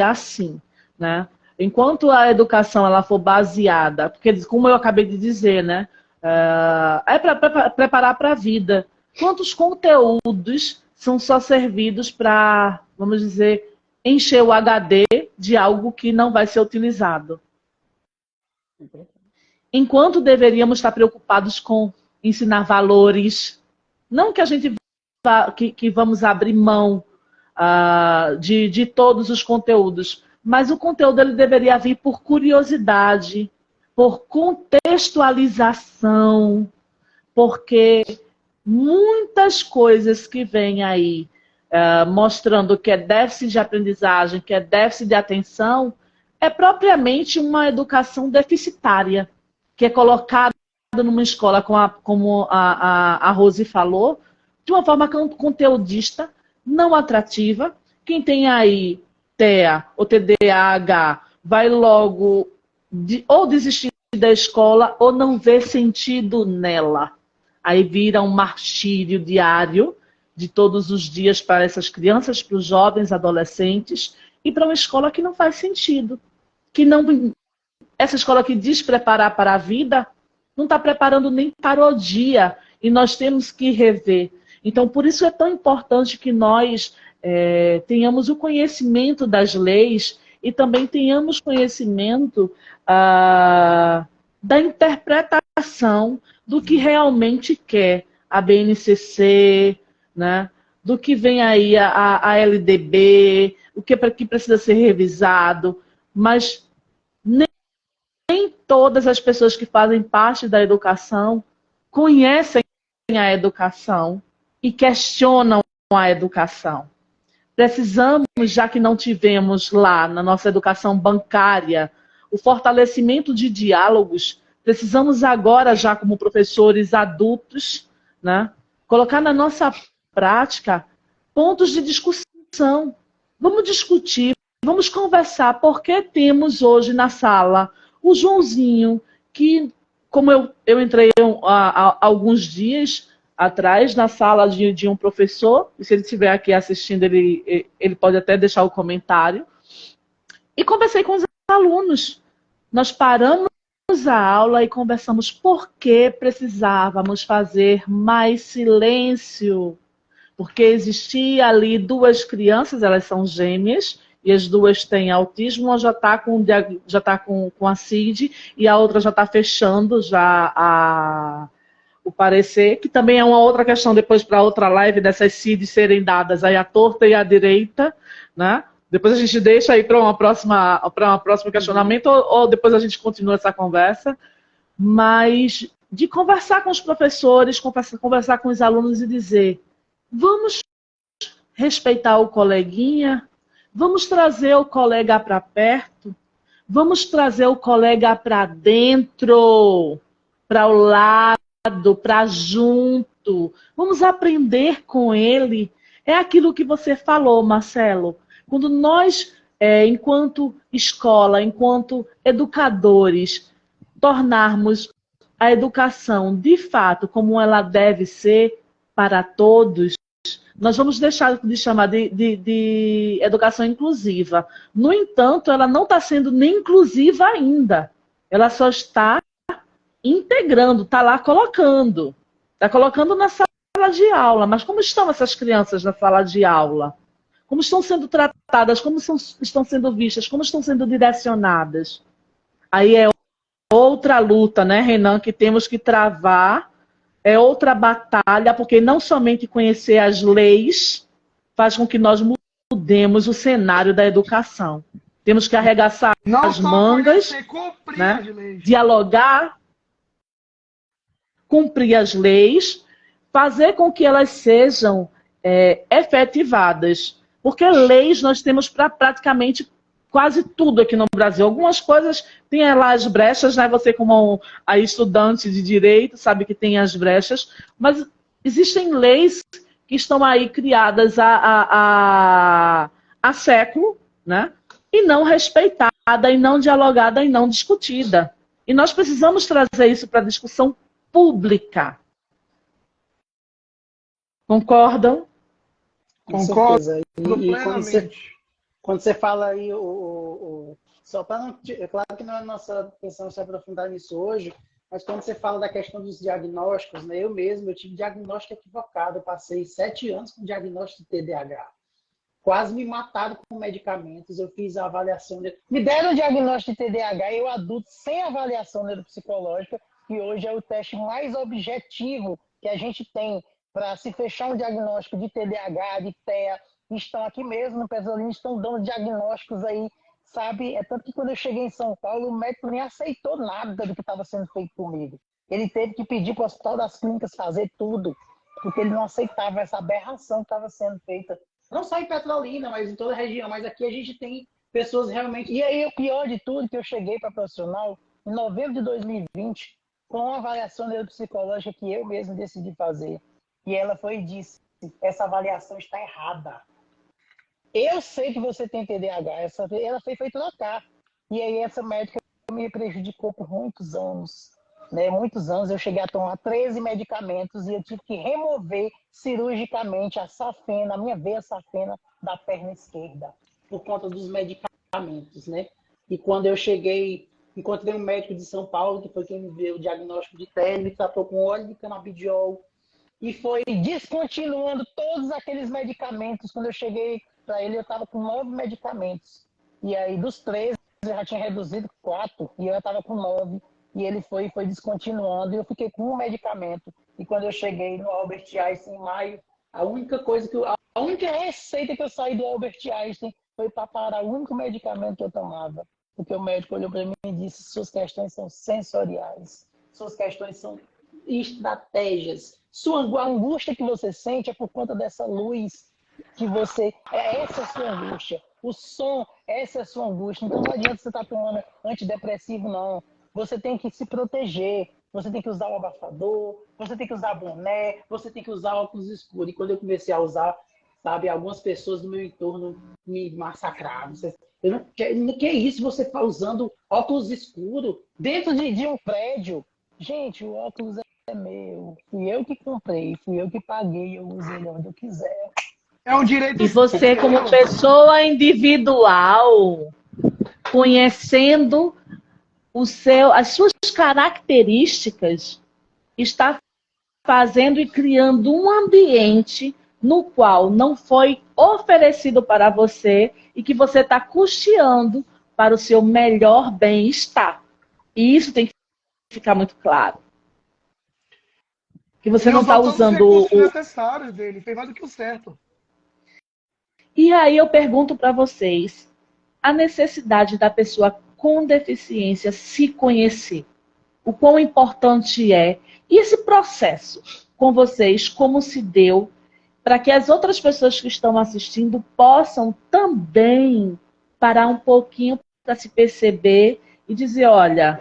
assim, né? Enquanto a educação ela for baseada, porque como eu acabei de dizer, né? É para preparar para a vida. Quantos conteúdos são só servidos para, vamos dizer, encher o HD de algo que não vai ser utilizado? Enquanto deveríamos estar preocupados com ensinar valores, não que a gente que vamos abrir mão de todos os conteúdos, mas o conteúdo ele deveria vir por curiosidade, por contextualização, porque muitas coisas que vêm aí mostrando que é déficit de aprendizagem, que é déficit de atenção, é propriamente uma educação deficitária, que é colocada numa escola, como a Rose falou, de uma forma conteudista, não atrativa. Quem tem aí TEA ou TDAH vai logo ou desistir da escola ou não ver sentido nela. Aí vira um martírio diário de todos os dias para essas crianças, para os jovens, adolescentes, e para uma escola que não faz sentido. Que não, essa escola que diz preparar para a vida, não está preparando nem para o dia. E nós temos que rever. Então, por isso é tão importante que nós tenhamos o conhecimento das leis e também tenhamos conhecimento da interpretação do que realmente quer a BNCC, né? Do que vem aí a LDB, o que precisa ser revisado, mas nem todas as pessoas que fazem parte da educação conhecem a educação e questionam a educação. Precisamos, já que não tivemos lá na nossa educação bancária o fortalecimento de diálogos, precisamos agora, já como professores adultos, né, colocar na nossa prática pontos de discussão. Vamos discutir, vamos conversar, porque temos hoje na sala o Joãozinho, que, como eu entrei há alguns dias atrás na sala de um professor, e se ele estiver aqui assistindo, ele pode até deixar o comentário, e conversei com os alunos. Nós paramos a aula e conversamos por que precisávamos fazer mais silêncio. Porque existia ali duas crianças, elas são gêmeas, e as duas têm autismo, uma já está com a CID, e a outra já está fechando o parecer, que também é uma outra questão depois para outra live dessas CIDs serem dadas aí à torta e à direita, né? Depois a gente deixa aí para um próximo questionamento, ou depois a gente continua essa conversa, mas de conversar com os professores, conversar com os alunos e dizer, vamos respeitar o coleguinha, vamos trazer o colega para perto, vamos trazer o colega para dentro, para o lado, para junto, vamos aprender com ele. É aquilo que você falou, Marcelo. Quando nós, enquanto escola, enquanto educadores, tornarmos a educação, de fato, como ela deve ser para todos, nós vamos deixar de chamar de educação inclusiva. No entanto, ela não está sendo nem inclusiva ainda. Ela só está integrando, está lá colocando. Está colocando na sala de aula. Mas como estão essas crianças na sala de aula? Como estão sendo tratadas? Como estão sendo vistas? Como estão sendo direcionadas? Aí é outra luta, né, Renan, que temos que travar. É outra batalha, porque não somente conhecer as leis faz com que nós mudemos o cenário da educação. Temos que arregaçar as mangas, né, dialogar, cumprir as leis, fazer com que elas sejam efetivadas. Porque leis nós temos para praticamente quase tudo aqui no Brasil. Algumas coisas tem lá as brechas, né? Você como a estudante de direito sabe que tem as brechas, mas existem leis que estão aí criadas há século, né? E não respeitada, e não dialogada, e não discutida. E nós precisamos trazer isso para a discussão pública. Concordam? Concordo. E quando você fala aí, só para não. É claro que não é nossa intenção se aprofundar nisso hoje, mas quando você fala da questão dos diagnósticos, né, eu tive diagnóstico equivocado. Eu passei 7 anos com diagnóstico de TDAH. Quase me mataram com medicamentos. Eu fiz a avaliação. Me deram diagnóstico de TDAH, eu adulto, sem avaliação neuropsicológica, que hoje é o teste mais objetivo que a gente tem para se fechar um diagnóstico de TDAH, de TEA. Estão aqui mesmo no Pesolino, estão dando diagnósticos aí, sabe? É tanto que quando eu cheguei em São Paulo, o médico nem aceitou nada do que estava sendo feito comigo. Ele teve que pedir para o Hospital das Clínicas fazer tudo, porque ele não aceitava essa aberração que estava sendo feita. Não só em Petrolina, mas em toda a região. Mas aqui a gente tem pessoas realmente... E aí o pior de tudo, que eu cheguei para profissional em novembro de 2020, com uma avaliação neuropsicológica que eu mesmo decidi fazer. E ela foi e disse, essa avaliação está errada. Eu sei que você tem TDAH. Ela foi trocar. E aí essa médica me prejudicou por muitos anos. Né? Muitos anos eu cheguei a tomar 13 medicamentos e eu tive que remover cirurgicamente a safena, a minha veia safena da perna esquerda, por conta dos medicamentos, né? E quando eu cheguei, encontrei um médico de São Paulo, que foi quem me deu o diagnóstico de TED, me tratou com óleo de canabidiol e foi descontinuando todos aqueles medicamentos. Quando eu cheguei para ele, eu estava com 9 medicamentos. E aí, dos 13, eu já tinha reduzido 4 e eu estava com 9. E ele foi descontinuando e eu fiquei com um medicamento. E quando eu cheguei no Albert Einstein em maio, a única receita que eu saí do Albert Einstein foi para parar o único medicamento que eu tomava. Porque o médico olhou para mim e disse: suas questões são sensoriais, suas questões são estratégias. Sua angústia que você sente é por conta dessa luz que você... Essa é a sua angústia. O som, essa é a sua angústia. Então não adianta você estar tomando antidepressivo, não. Você tem que se proteger. Você tem que usar o abafador, você tem que usar boné, você tem que usar óculos escuros. E quando eu comecei a usar, sabe, algumas pessoas do meu entorno me massacraram. Eu não que é isso, você está usando óculos escuros dentro de um prédio. Gente, o óculos é meu. Fui eu que comprei, fui eu que paguei, eu uso ele onde eu quiser. É um direito. E você, como pessoa individual, conhecendo as suas características, está fazendo e criando um ambiente no qual não foi oferecido para você e que você está custeando para o seu melhor bem-estar. E isso tem que ficar muito claro. Que você não está usando os recursos necessários dele, fez mais do que o certo. E aí eu pergunto para vocês, a necessidade da pessoa com deficiência se conhecer, o quão importante é, e esse processo com vocês, como se deu, para que as outras pessoas que estão assistindo possam também parar um pouquinho para se perceber e dizer, olha,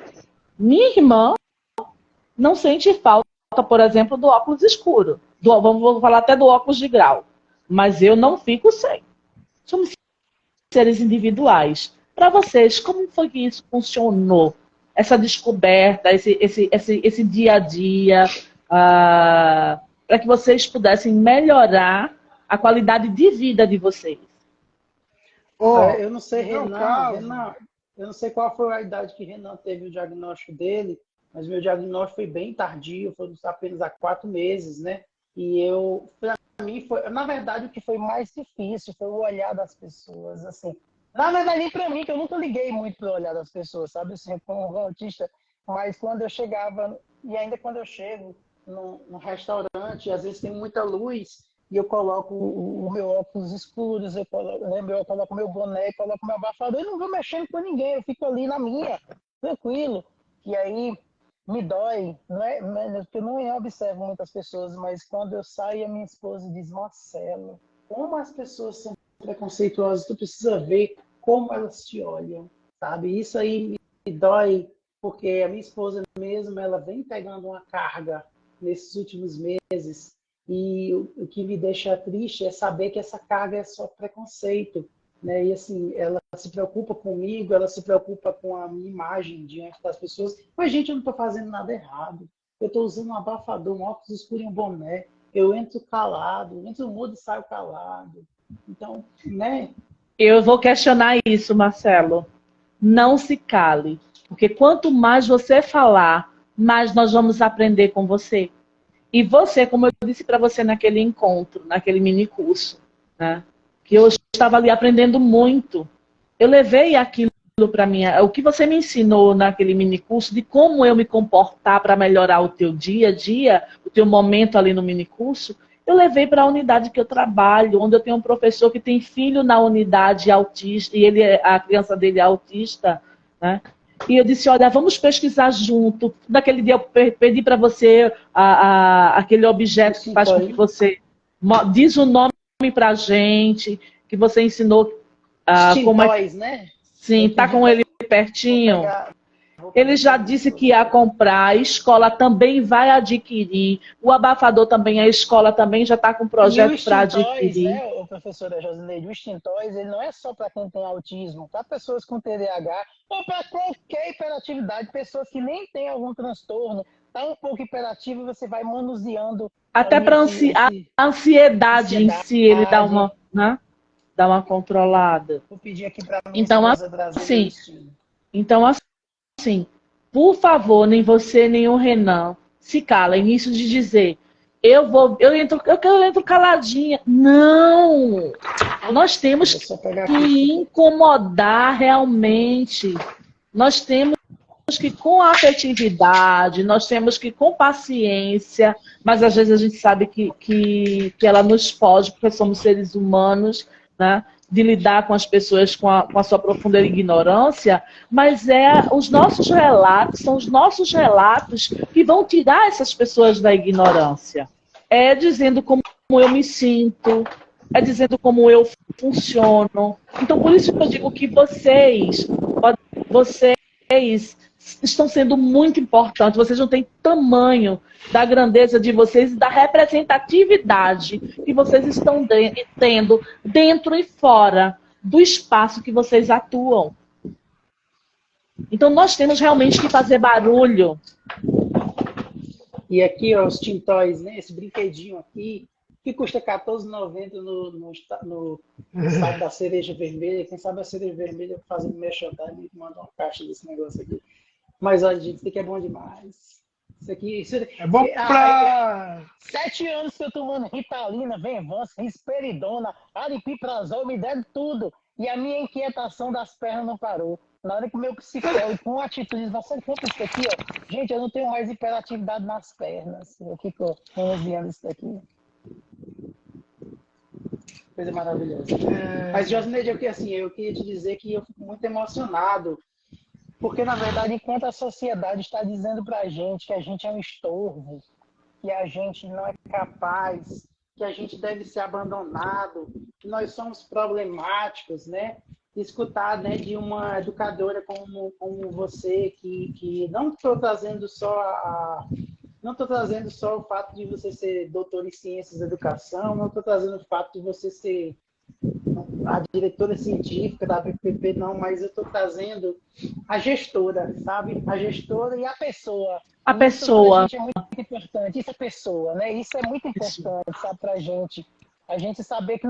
minha irmã não sente falta, por exemplo, do óculos escuro. Vamos falar até do óculos de grau. Mas eu não fico sem. Somos seres individuais. Para vocês, como foi que isso funcionou? Essa descoberta, esse dia a dia, para que vocês pudessem melhorar a qualidade de vida de vocês. Eu não sei, Renan, eu não sei qual foi a idade que Renan teve o diagnóstico dele, mas meu diagnóstico foi bem tardio, foi apenas há 4 meses, né? E para mim, na verdade, o que foi mais difícil foi o olhar das pessoas, assim. Na verdade, para mim, que eu nunca liguei muito para o olhar das pessoas, sabe? Assim, como autista, mas quando eu chegava, e ainda quando eu chego no restaurante, às vezes tem muita luz, e eu coloco o meu óculos escuros, eu coloco meu boné, coloco meu abafador, e não vou mexendo com ninguém, eu fico ali na minha, tranquilo. E aí me dói, porque eu não observo muitas pessoas, mas quando eu saio, a minha esposa diz: Marcelo, como as pessoas são preconceituosas, tu precisa ver como elas te olham, sabe? Isso aí me dói, porque a minha esposa mesmo, ela vem pegando uma carga nesses últimos meses, e o que me deixa triste é saber que essa carga é só preconceito, né? E assim, ela se preocupa comigo, ela se preocupa com a minha imagem diante das pessoas, mas gente, eu não estou fazendo nada errado, eu estou usando um abafador, um óculos escuro e um boné, eu entro calado, entro mudo e saio calado. Então, né? Eu vou questionar isso, Marcelo. Não se cale, porque quanto mais você falar, mais nós vamos aprender com você. E você, como eu disse para você naquele encontro, naquele mini curso, né, que eu estava ali aprendendo muito, eu levei aquilo para mim, o que você me ensinou naquele mini curso, de como eu me comportar para melhorar o teu dia a dia, o teu momento ali no mini curso, eu levei para a unidade que eu trabalho, onde eu tenho um professor que tem filho na unidade autista, e a criança dele é autista, né? E eu disse, olha, vamos pesquisar junto. Naquele dia eu pedi para você aquele objeto que faz com que você diz o nome para a gente, que você ensinou. Como é, né? Sim, tá com ele pertinho. Ele já disse que ia comprar, a escola também vai adquirir, o abafador também, a escola também já está com projeto para adquirir. Né, o professora Josineide, o extintóis, ele não é só para quem tem autismo, para pessoas com TDAH ou para qualquer hiperatividade, pessoas que nem têm algum transtorno, está um pouco hiperativo e você vai manuseando. Até para a ansiedade em si, ele dá uma, né, dá uma controlada. Vou pedir aqui para minha esposa trazer então, assim, por favor, nem você, nem o Renan se calem nisso de dizer eu entro caladinha. Não! Nós temos que incomodar realmente. Nós temos que, com afetividade, nós temos que, com paciência, mas às vezes a gente sabe que ela nos foge, porque somos seres humanos, né? De lidar com as pessoas com a sua profunda ignorância, mas os nossos relatos, são os nossos relatos que vão tirar essas pessoas da ignorância. É dizendo como eu me sinto, é dizendo como eu funciono. Então, por isso que eu digo que vocês estão sendo muito importantes, vocês não têm tamanho da grandeza de vocês e da representatividade que vocês estão tendo dentro e fora do espaço que vocês atuam. Então, nós temos realmente que fazer barulho. E aqui, ó, os Tintoys, né? Esse brinquedinho aqui, que custa R$14,90 no site da Cereja Vermelha. Quem sabe a Cereja Vermelha fazendo merchandising, manda uma caixa desse negócio aqui. Mas olha, gente, isso aqui é bom demais. Isso é bom pra... 7 anos que eu tomando Ritalina, Venvanse, Risperidona, Aripiprazol, me deram tudo. E a minha inquietação das pernas não parou. Na hora que o meu psicólogo, com atitudes, você compra isso aqui, ó. Gente, eu não tenho mais hiperatividade nas pernas. Eu fico manuseando isso daqui. Coisa maravilhosa. Mas, Josineide, eu queria te dizer que eu fico muito emocionado. Porque, na verdade, enquanto a sociedade está dizendo para a gente que a gente é um estorvo, que a gente não é capaz, que a gente deve ser abandonado, que nós somos problemáticos, né? Escutar, né, de uma educadora como você, que não estou trazendo só o fato de você ser doutor em ciências da educação, não estou trazendo o fato de você ser a diretora científica da PPP, não, mas eu estou trazendo a gestora, sabe? A gestora e a pessoa. A pessoa. Isso é muito importante, isso é pessoa, né? Isso é muito importante, sabe, pra gente. A gente saber que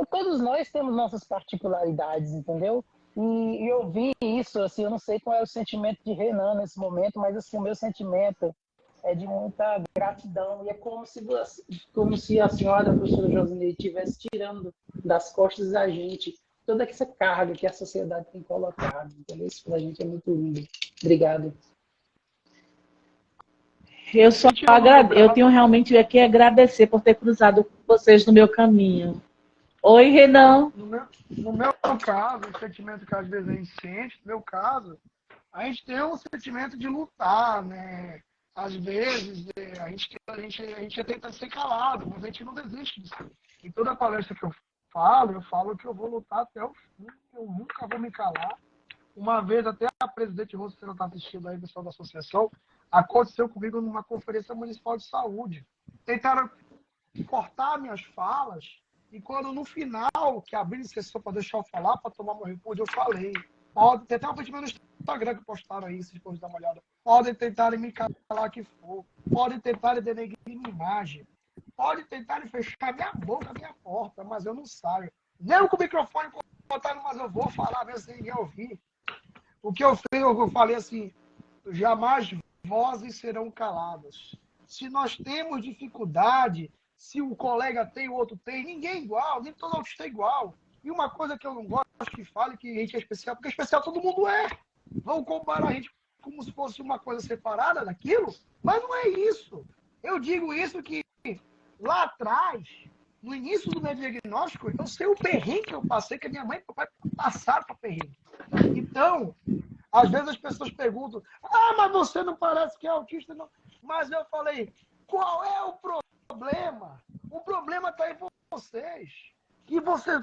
todos nós temos nossas particularidades, entendeu? E eu vi isso, assim, eu não sei qual é o sentimento de Renan nesse momento, mas assim, o meu sentimento é de muita gratidão. E é como se a senhora, a professora Josineide, estivesse tirando das costas da gente toda essa carga que a sociedade tem colocado. Entendeu? Isso pra gente é muito lindo. Obrigado. Eu tenho realmente aqui a agradecer por ter cruzado vocês no meu caminho. Oi, Renan. No meu caso, o sentimento que às vezes a gente sente, no meu caso, a gente tem um sentimento de lutar, né? Às vezes, a gente tenta ser calado, mas a gente não desiste disso. Em toda palestra que eu falo que eu vou lutar até o fim, eu nunca vou me calar. Uma vez, até a presidente Rosa, você não está assistindo aí, pessoal da associação, aconteceu comigo numa conferência municipal de saúde. Tentaram cortar minhas falas, e quando no final, que abri sessão para deixar eu falar, para tomar meu repúdio, eu falei. Tem até um vídeo no Instagram que postaram aí, vocês podem dar uma olhada. Podem tentar me calar que for. Podem tentar denegrir minha imagem. Podem tentar fechar minha boca, minha porta, mas eu não saio. Nem com o microfone cortado, mas eu vou falar mesmo sem ninguém ouvir. O que eu fiz, eu falei assim, jamais vozes serão caladas. Se nós temos dificuldade, se um colega tem, o outro tem, ninguém é igual, nem todo autista é igual. E uma coisa que eu não gosto que fale que a gente é especial, porque especial todo mundo é. Vão comparar a gente como se fosse uma coisa separada daquilo, mas não é isso. Eu digo isso que lá atrás, no início do meu diagnóstico, eu sei o perrengue que eu passei, que a minha mãe e meu pai passaram para perrengue. Então, às vezes as pessoas perguntam, mas você não parece que é autista, não. Mas eu falei, qual é o problema? O problema está em vocês. E vocês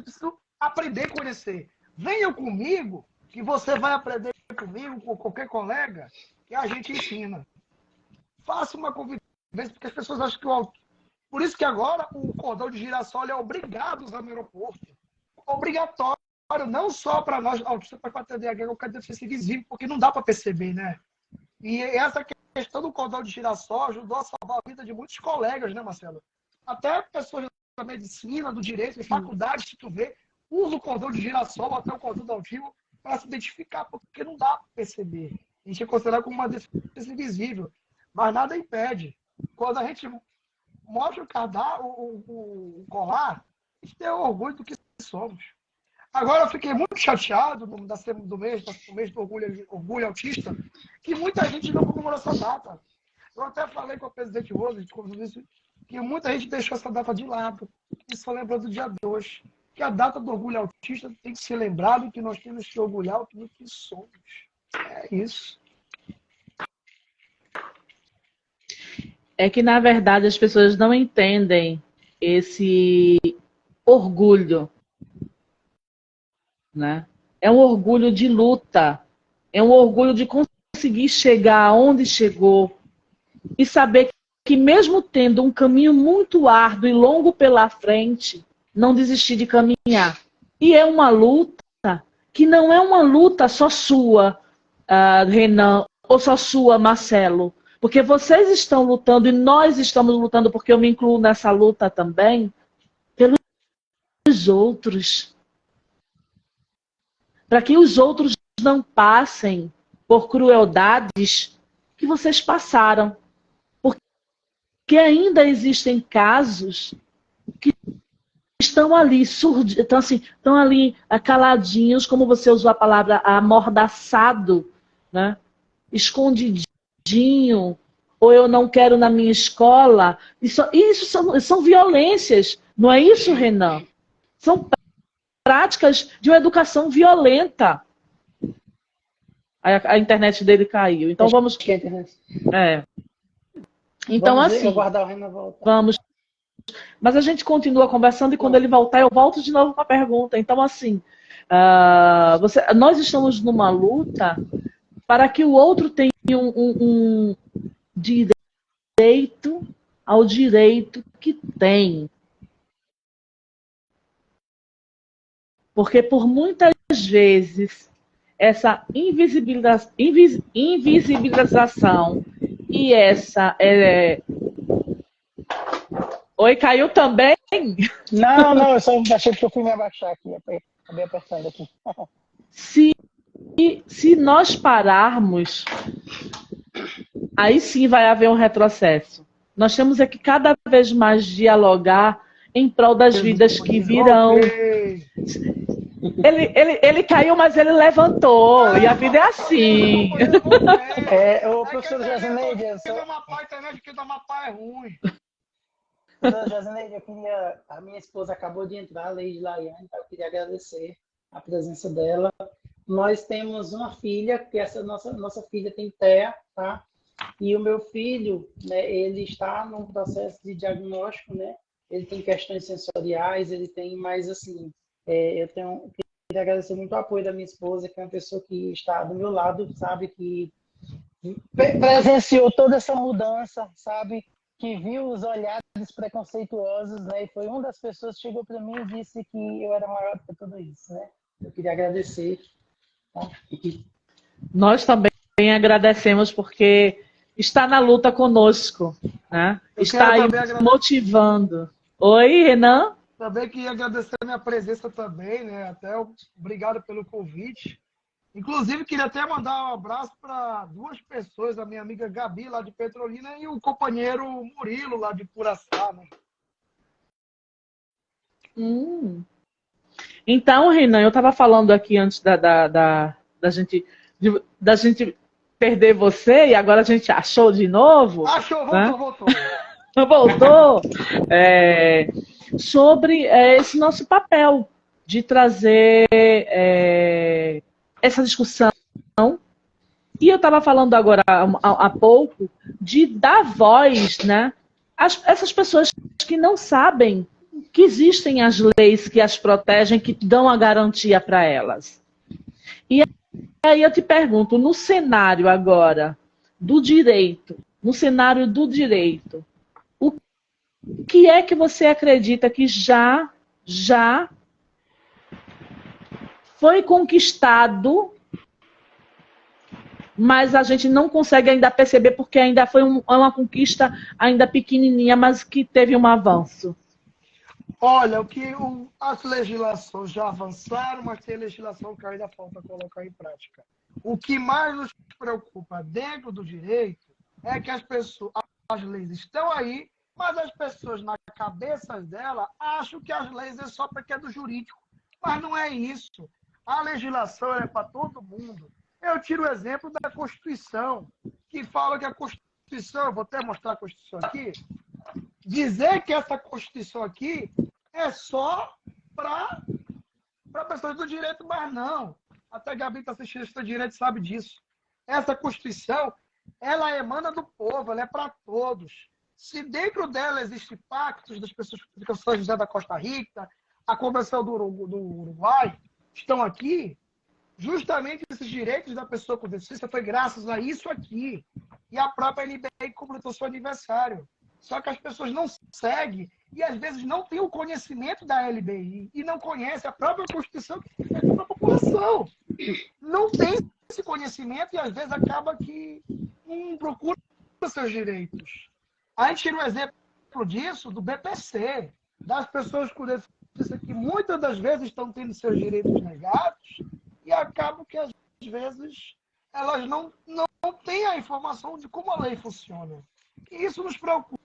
precisa aprender a conhecer. Venha comigo, que você vai aprender comigo, com qualquer colega, que a gente ensina. Faça uma convivência, porque as pessoas acham que Por isso que agora o cordão de girassol é obrigado a usar no aeroporto. Obrigatório, não só para nós, autistas, para atender a qualquer deficiência visível, porque não dá para perceber, né? E essa questão do cordão de girassol ajudou a salvar a vida de muitos colegas, né, Marcelo? Até pessoas da medicina, do direito, de faculdade, se tu vê, usa o cordão de girassol, até o cordão do autismo, para se identificar, porque não dá para perceber. A gente é considerado como uma deficiência invisível, mas nada impede. Quando a gente mostra o colar, a gente tem orgulho do que somos. Agora, eu fiquei muito chateado do mês do orgulho autista, que muita gente não comemorou essa data. Eu até falei com o presidente Rosa, que muita gente deixou essa data de lado, e só lembrou do dia 2. Que a data do orgulho autista tem que ser lembrado que nós temos que se orgulhar do que somos. É isso. É que, na verdade, as pessoas não entendem esse orgulho, né? É um orgulho de luta, é um orgulho de conseguir chegar aonde chegou e saber que mesmo tendo um caminho muito árduo e longo pela frente, não desistir de caminhar. E é uma luta que não é uma luta só sua, Renan, ou só sua, Marcelo. Porque vocês estão lutando e nós estamos lutando, porque eu me incluo nessa luta também, pelos outros. Para que os outros não passem por crueldades que vocês passaram. Porque ainda existem casos que estão ali, estão ali caladinhos, como você usou a palavra, amordaçado, né? Escondidinho, ou eu não quero na minha escola. Isso são violências, não é isso, Renan? São práticas de uma educação violenta. A internet dele caiu. Então vamos. Então, vamos assim. Aguardar o Renan voltar. Vamos. Mas a gente continua conversando e quando ele voltar, eu volto de novo com a pergunta. Então, assim, nós estamos numa luta para que o outro tenha um direito ao direito que tem. Porque por muitas vezes essa invisibilização e essa... Oi, caiu também? Não, eu só achei que eu fui me abaixar aqui, acabei apertando aqui. Se nós pararmos, aí sim vai haver um retrocesso. Nós temos que cada vez mais dialogar em prol das vidas que virão. Ele caiu, mas ele levantou. E a vida é assim. O professor Josineide... Porque da Amapá é ruim. Josineide, a minha esposa acabou de entrar, a Leide Laiane, então eu queria agradecer a presença dela. Nós temos uma filha, que essa nossa filha tem TEA, tá? E o meu filho, né, ele está num processo de diagnóstico, né? Ele tem questões sensoriais, ele tem mais assim... eu queria agradecer muito o apoio da minha esposa, que é uma pessoa que está do meu lado, sabe? Que presenciou toda essa mudança, sabe? Que viu os olhares preconceituosos, né? E foi uma das pessoas que chegou para mim e disse que eu era maior do que tudo isso, né? Eu queria agradecer. Tá? Nós também agradecemos porque está na luta conosco, né? Está aí motivando. Oi, Renan? Também queria agradecer a minha presença também, né? Obrigado pelo convite. Inclusive, queria até mandar um abraço para duas pessoas, a minha amiga Gabi, lá de Petrolina, e o companheiro Murilo, lá de Puraçá, né? Então, Renan, eu estava falando aqui antes da gente perder você, e agora a gente achou de novo. Achou, voltou. Voltou. Sobre esse nosso papel de trazer essa discussão. E eu estava falando agora há pouco de dar voz, né, essas pessoas que não sabem que existem as leis que as protegem, que dão a garantia para elas. E aí eu te pergunto, no cenário agora do direito, no cenário do direito, o que é que você acredita que já foi conquistado, mas a gente não consegue ainda perceber porque ainda foi uma conquista ainda pequenininha, mas que teve um avanço? Olha, as legislações já avançaram, mas tem legislação que ainda falta colocar em prática. O que mais nos preocupa dentro do direito é que as leis estão aí, mas as pessoas na cabeça dela acham que as leis é só porque é do jurídico. Mas não é isso. A legislação é para todo mundo. Eu tiro o exemplo da Constituição, que fala que a Constituição, eu vou até mostrar a Constituição aqui, dizer que essa Constituição aqui é só para pessoas do direito, mas não. Até a Gabi está assistindo esse direito sabe disso. Essa Constituição, ela emana do povo, ela é para todos. Se dentro dela existem pactos das pessoas que São José da Costa Rica, a Convenção do Uruguai, estão aqui, justamente esses direitos da pessoa com deficiência foi graças a isso aqui. E a própria LBI completou seu aniversário. Só que as pessoas não seguem e às vezes não têm o conhecimento da LBI e não conhecem a própria Constituição que é feita para a população. Não tem esse conhecimento e às vezes acaba que não procura seus direitos. A gente tira um exemplo disso do BPC, das pessoas com deficiência que muitas das vezes estão tendo seus direitos negados e acabam que às vezes elas não têm a informação de como a lei funciona. E isso nos preocupa.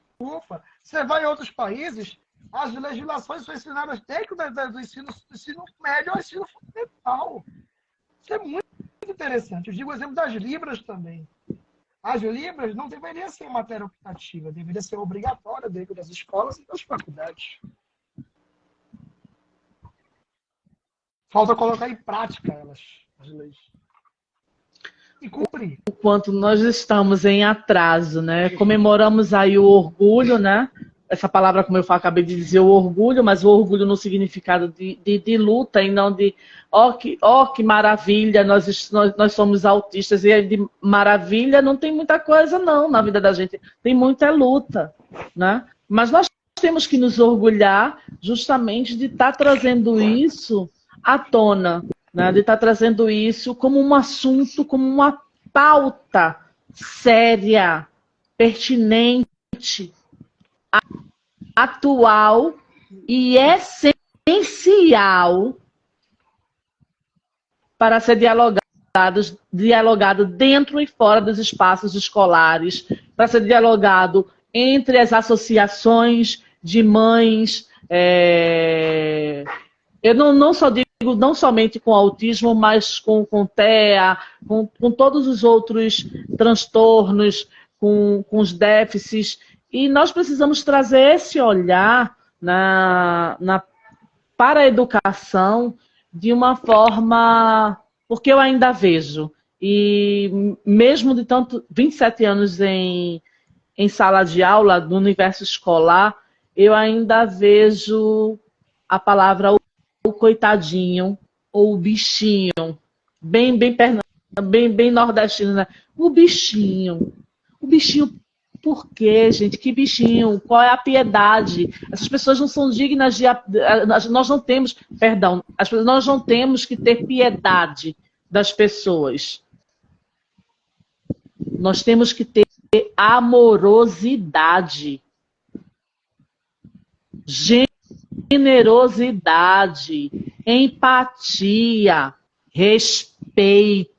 Você vai em outros países, as legislações são ensinadas desde do ensino médio ao ensino fundamental. Isso é muito interessante. Eu digo o exemplo das Libras também. As Libras não deveriam ser matéria optativa, deveria ser obrigatória dentro das escolas e das faculdades. Falta colocar em prática as leis. E cumprir. O quanto nós estamos em atraso, né? Comemoramos aí o orgulho, né? Essa palavra, como eu acabei de dizer, o orgulho, mas o orgulho no significado de luta e não de que maravilha, nós somos autistas, e de maravilha não tem muita coisa não na vida da gente, tem muita luta, né? Mas nós temos que nos orgulhar justamente de estar trazendo isso à tona, né? De estar trazendo isso como um assunto, como uma pauta séria, pertinente, atual e essencial para ser dialogado dentro e fora dos espaços escolares, para ser dialogado entre as associações de mães. Eu não só digo não somente com autismo, mas com TEA, com todos os outros transtornos, com os déficits. E nós precisamos trazer esse olhar para a educação de uma forma... Porque eu ainda vejo, e mesmo de 27 anos em sala de aula, no universo escolar, eu ainda vejo a palavra o coitadinho, ou o bichinho, bem nordestino, né? O bichinho. Por quê, gente? Que bichinho? Qual é a piedade? Essas pessoas não são dignas de... Nós não temos... Perdão. Nós não temos que ter piedade das pessoas. Nós temos que ter amorosidade. Generosidade. Empatia. Respeito.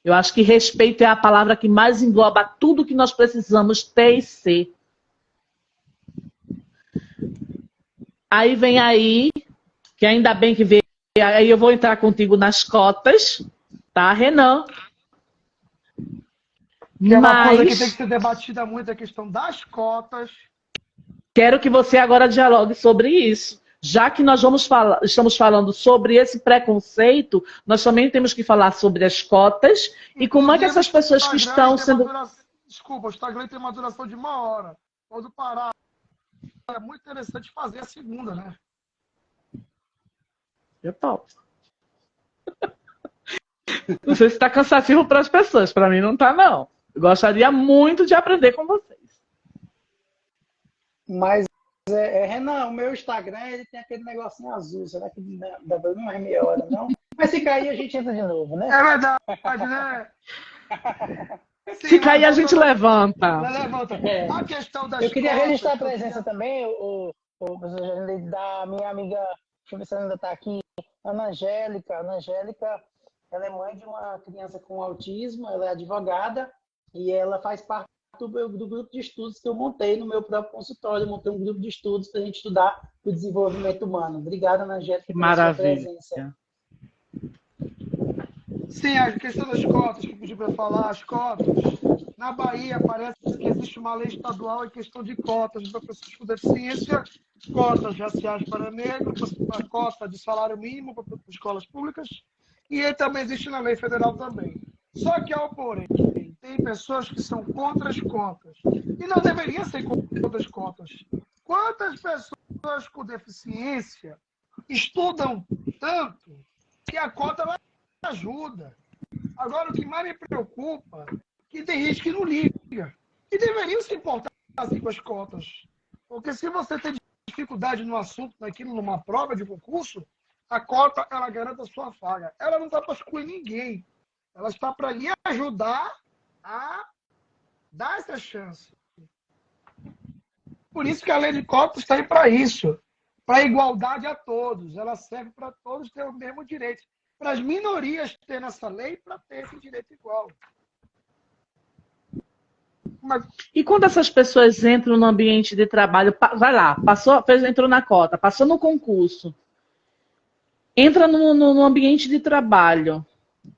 Eu acho que respeito é a palavra que mais engloba tudo que nós precisamos ter e ser. Aí vem aí, que ainda bem que veio, aí eu vou entrar contigo nas cotas, tá, Renan? Que é uma coisa que tem que ser debatida muito, a questão das cotas. Quero que você agora dialogue sobre isso. Já que nós estamos falando sobre esse preconceito, nós também temos que falar sobre as cotas e como é que essas pessoas que estão sendo... Desculpa, o Instagram tem uma duração de 1 hora. Quando parar, é muito interessante fazer a segunda, né? Eu topo. Não sei se está cansativo para as pessoas. Para mim não está, não. Eu gostaria muito de aprender com vocês. Mas, Renan, o meu Instagram ele tem aquele negocinho azul. Será que dá pra mais meia hora, não? Mas se cair, a gente entra de novo, né? É verdade, né? Sim, Se cair, a gente levanta. Levanta. É. A questão das Eu queria cotas, registrar a presença também, da minha amiga, deixa eu ver se ela ainda está aqui, Ana Angélica. Ana Angélica, ela é mãe de uma criança com autismo, ela é advogada e ela faz parte do grupo de estudos que eu montei no meu próprio consultório. Eu montei um grupo de estudos para a gente estudar o desenvolvimento humano. Obrigada, Ana Angélica, pela sua presença. Sim, a questão das cotas, que eu pedi para falar, as cotas. Na Bahia, parece que existe uma lei estadual em questão de cotas para pessoas com deficiência, cotas raciais para negros, a cota de salário mínimo para escolas públicas, e também existe na lei federal também. Só que, ao porém, tem pessoas que são contra as cotas, e não deveriam ser contra as cotas. Quantas pessoas com deficiência estudam tanto que a cota vai ajuda? Agora, o que mais me preocupa é que tem gente que não liga. E deveriam se importar assim com as cotas. Porque se você tem dificuldade no assunto, naquilo, numa prova de concurso, a cota, ela garante a sua vaga. Ela não está para excluir ninguém. Ela está para lhe ajudar a dar essa chance. Por isso que a lei de cotas está aí para isso. Para a igualdade a todos. Ela serve para todos ter o mesmo direito. Para as minorias ter nessa lei, para ter esse direito igual. Mas... E quando essas pessoas entram no ambiente de trabalho, vai lá, entrou na cota, passou no concurso, entra no ambiente de trabalho,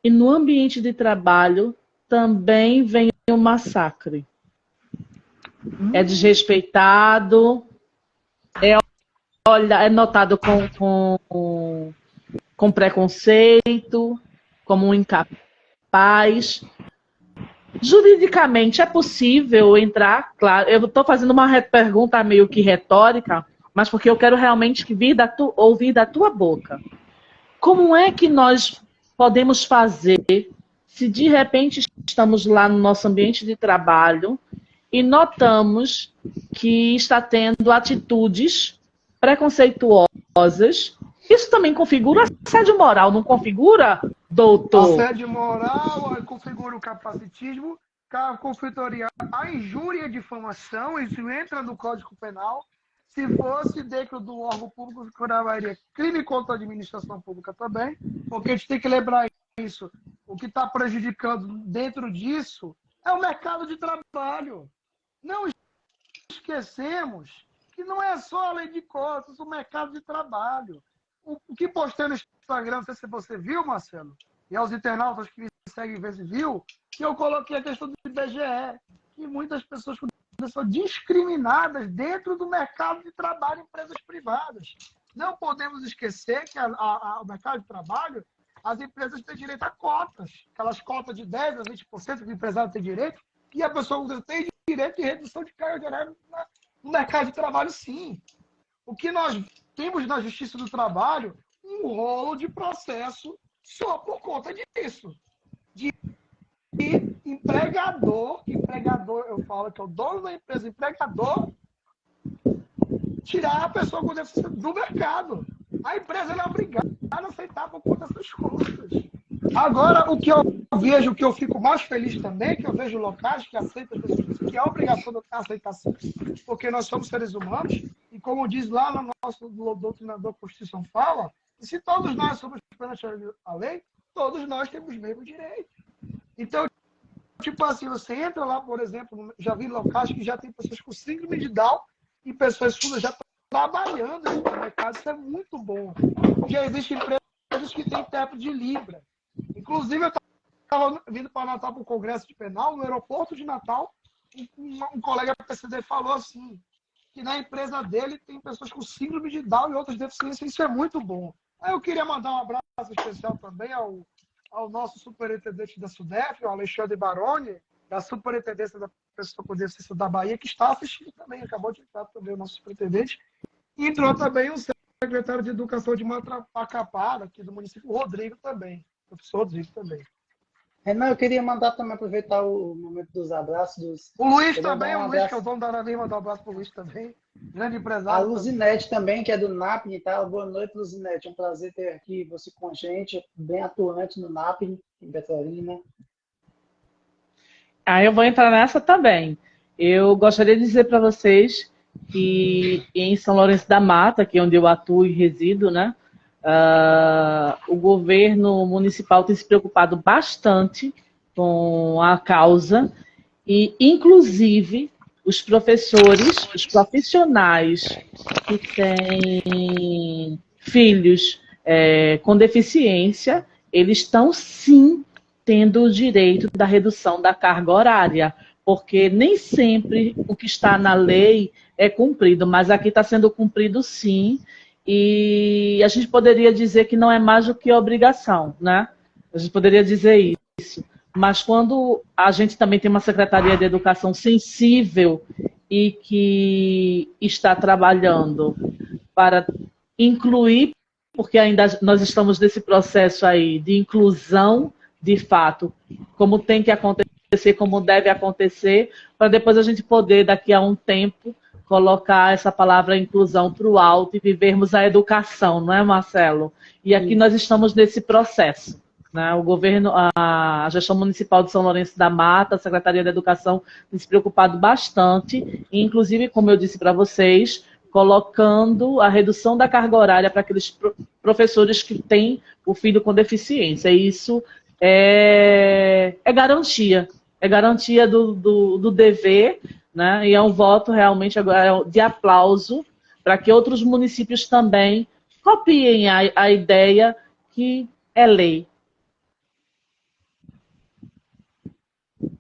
e no ambiente de trabalho também vem o massacre. É desrespeitado, é notado com preconceito, como um incapaz. Juridicamente é possível entrar, claro, eu estou fazendo uma pergunta meio que retórica, mas porque eu quero realmente ouvir da tua boca. Como é que nós podemos fazer se de repente estamos lá no nosso ambiente de trabalho e notamos que está tendo atitudes preconceituosas? Isso também configura assédio moral, não configura, doutor? Assédio moral, configura o capacitismo, configuraria a injúria e difamação, isso entra no Código Penal. Se fosse dentro do órgão público, configuraria crime contra a administração pública também, porque a gente tem que lembrar isso. O que está prejudicando dentro disso é o mercado de trabalho. Não esquecemos que não é só a lei de cotas, o mercado de trabalho. O que postei no Instagram, não sei se você viu, Marcelo, e aos internautas que me seguem viu, que eu coloquei a questão do IBGE, que muitas pessoas são discriminadas dentro do mercado de trabalho em empresas privadas. Não podemos esquecer que o mercado de trabalho, as empresas têm direito a cotas, aquelas cotas de 10% a 20% que o empresário tem direito, e a pessoa tem direito de redução de carga horária no mercado de trabalho, sim. O que nós temos na Justiça do Trabalho, um rolo de processo só por conta disso. De empregador, eu falo que é o dono da empresa, empregador, tirar a pessoa com deficiência do mercado. A empresa é obrigada a aceitar por conta dessas contas. Agora, o que eu vejo, o que eu fico mais feliz também, que eu vejo locais que aceitam as pessoas, que é a obrigação de aceitação, porque nós somos seres humanos, e como diz lá no nosso doutrinador Constituição fala, e se todos nós somos perante a lei, todos nós temos o mesmo direito. Então, tipo assim, você entra lá, por exemplo, já vi locais que já tem pessoas com síndrome de Down e pessoas surdas já trabalhando no mercado, isso é muito bom. Já existem empresas que têm intérprete de Libra. Inclusive, eu estava vindo para Natal para o Congresso de Penal, no aeroporto de Natal, um colega da PCD falou assim, que na empresa dele tem pessoas com síndrome de Down e outras deficiências, isso é muito bom. Aí eu queria mandar um abraço especial também ao nosso superintendente da SUDEF, o Alexandre Baroni, da Superintendência da Pessoa com Deficiência da Bahia, que está assistindo também, acabou de entrar também o nosso superintendente. E entrou também o secretário de Educação de Macapá, aqui do município, o Rodrigo também. professores, isso também. Renan, eu queria mandar também, aproveitar o momento dos abraços. O Luiz Queria também, dar um o Luiz, que é o abraço. dono da Ararim, mandar um abraço pro Luiz também. Grande A empresário. Luzinete também, que é do NAPNE, tá? Boa noite, Luzinete. É um prazer ter aqui você com a gente, bem atuante no NAPNE, em Petrolina. Eu vou entrar nessa também. Eu gostaria de dizer para vocês que em São Lourenço da Mata, que é onde eu atuo e resido, né, o governo municipal tem se preocupado bastante com a causa e, inclusive, os professores, os profissionais que têm filhos com deficiência, eles estão sim tendo o direito da redução da carga horária, porque nem sempre o que está na lei é cumprido, mas aqui está sendo cumprido sim, e a gente poderia dizer que não é mais do que obrigação, né? A gente poderia dizer isso. Mas quando a gente também tem uma Secretaria de Educação sensível e que está trabalhando para incluir, porque ainda nós estamos nesse processo aí de inclusão, de fato, como tem que acontecer, como deve acontecer, para depois a gente poder, daqui a um tempo, colocar essa palavra inclusão para o alto e vivermos a educação, não é, Marcelo? E aqui nós estamos nesse processo. Né? O governo, a gestão municipal de São Lourenço da Mata, a Secretaria da Educação tem se preocupado bastante, e, inclusive, como eu disse para vocês, colocando a redução da carga horária para aqueles professores que têm o filho com deficiência. E isso é garantia do dever, né? E é um voto realmente de aplauso para que outros municípios também copiem a ideia que é lei.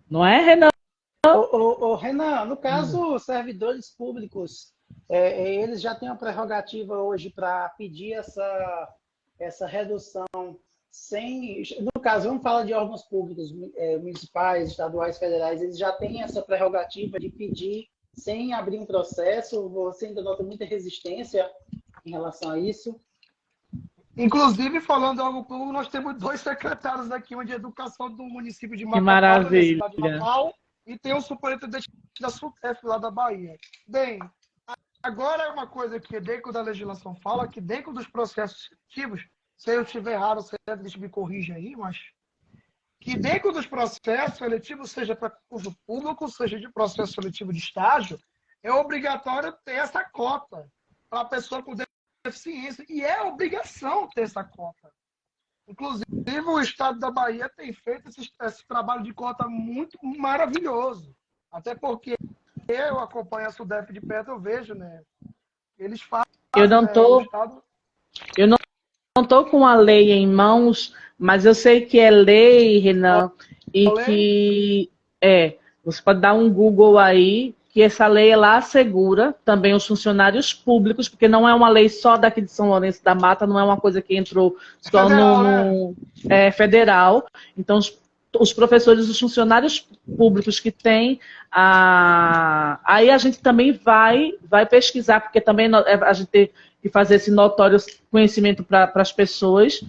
Não é, Renan? Renan, no caso, os servidores públicos, eles já têm a prerrogativa hoje para pedir essa redução sem... No caso, vamos falar de órgãos públicos, municipais, estaduais, federais, eles já têm essa prerrogativa de pedir sem abrir um processo? Você ainda nota muita resistência em relação a isso? Inclusive, falando algo público, nós temos 2 secretários aqui, um de educação do município de Que Macapá, da maravilha. cidade de Macau, e tem um superintendente da SUTEF lá da Bahia. Bem, agora é uma coisa que dentro da legislação fala, que dentro dos processos seletivos, se eu estiver errado, você me corrige aí, mas que dentro dos processos seletivos, seja para concurso público, seja de processo seletivo de estágio, é obrigatório ter essa cota para a pessoa com deficiência, e é obrigação ter essa cota. Inclusive, o Estado da Bahia tem feito esse trabalho de cota muito maravilhoso. Até porque eu acompanho a SUDEF de perto, eu vejo, né? Eles fazem... Eu não estou com a lei em mãos, mas eu sei que é lei, Renan, e que você pode dar um Google aí, que essa lei ela assegura também os funcionários públicos, porque não é uma lei só daqui de São Lourenço da Mata, não é uma coisa que entrou só no federal. Então, os professores, os funcionários públicos que têm, aí a gente também vai pesquisar, porque também a gente tem que fazer esse notório conhecimento para as pessoas,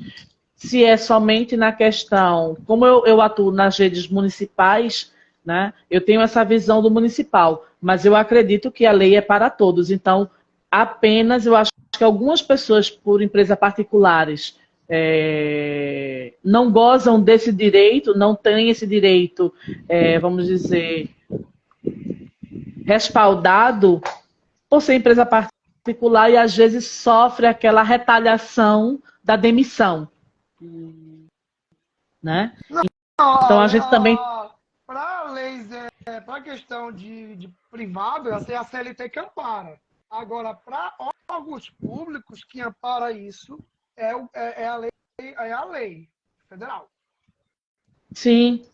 se é somente na questão, como eu atuo nas redes municipais, né, eu tenho essa visão do municipal, mas eu acredito que a lei é para todos. Então, apenas eu acho que algumas pessoas, por empresas particulares, não gozam desse direito, não têm esse direito, vamos dizer, respaldado por ser empresa particular e às vezes sofre aquela retaliação da demissão. Né? Então a gente também... Para leis, para a questão de privado, é a CLT que ampara. Agora, para órgãos públicos, que ampara isso é a lei federal. Sim.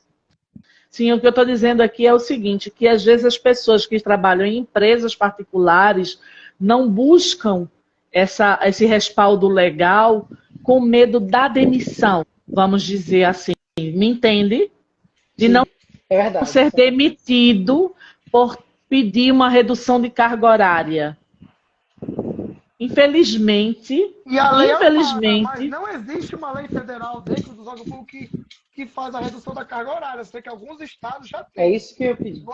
Sim, o que eu estou dizendo aqui é o seguinte, que às vezes as pessoas que trabalham em empresas particulares não buscam esse respaldo legal com medo da demissão, vamos dizer assim. Me entende? De não ser demitido por pedir uma redução de carga horária. infelizmente, E a lei ampara, mas infelizmente, não existe uma lei federal dentro dos órgãos públicos que faz a redução da carga horária. Eu sei que alguns estados já É têm. isso que eu pedi.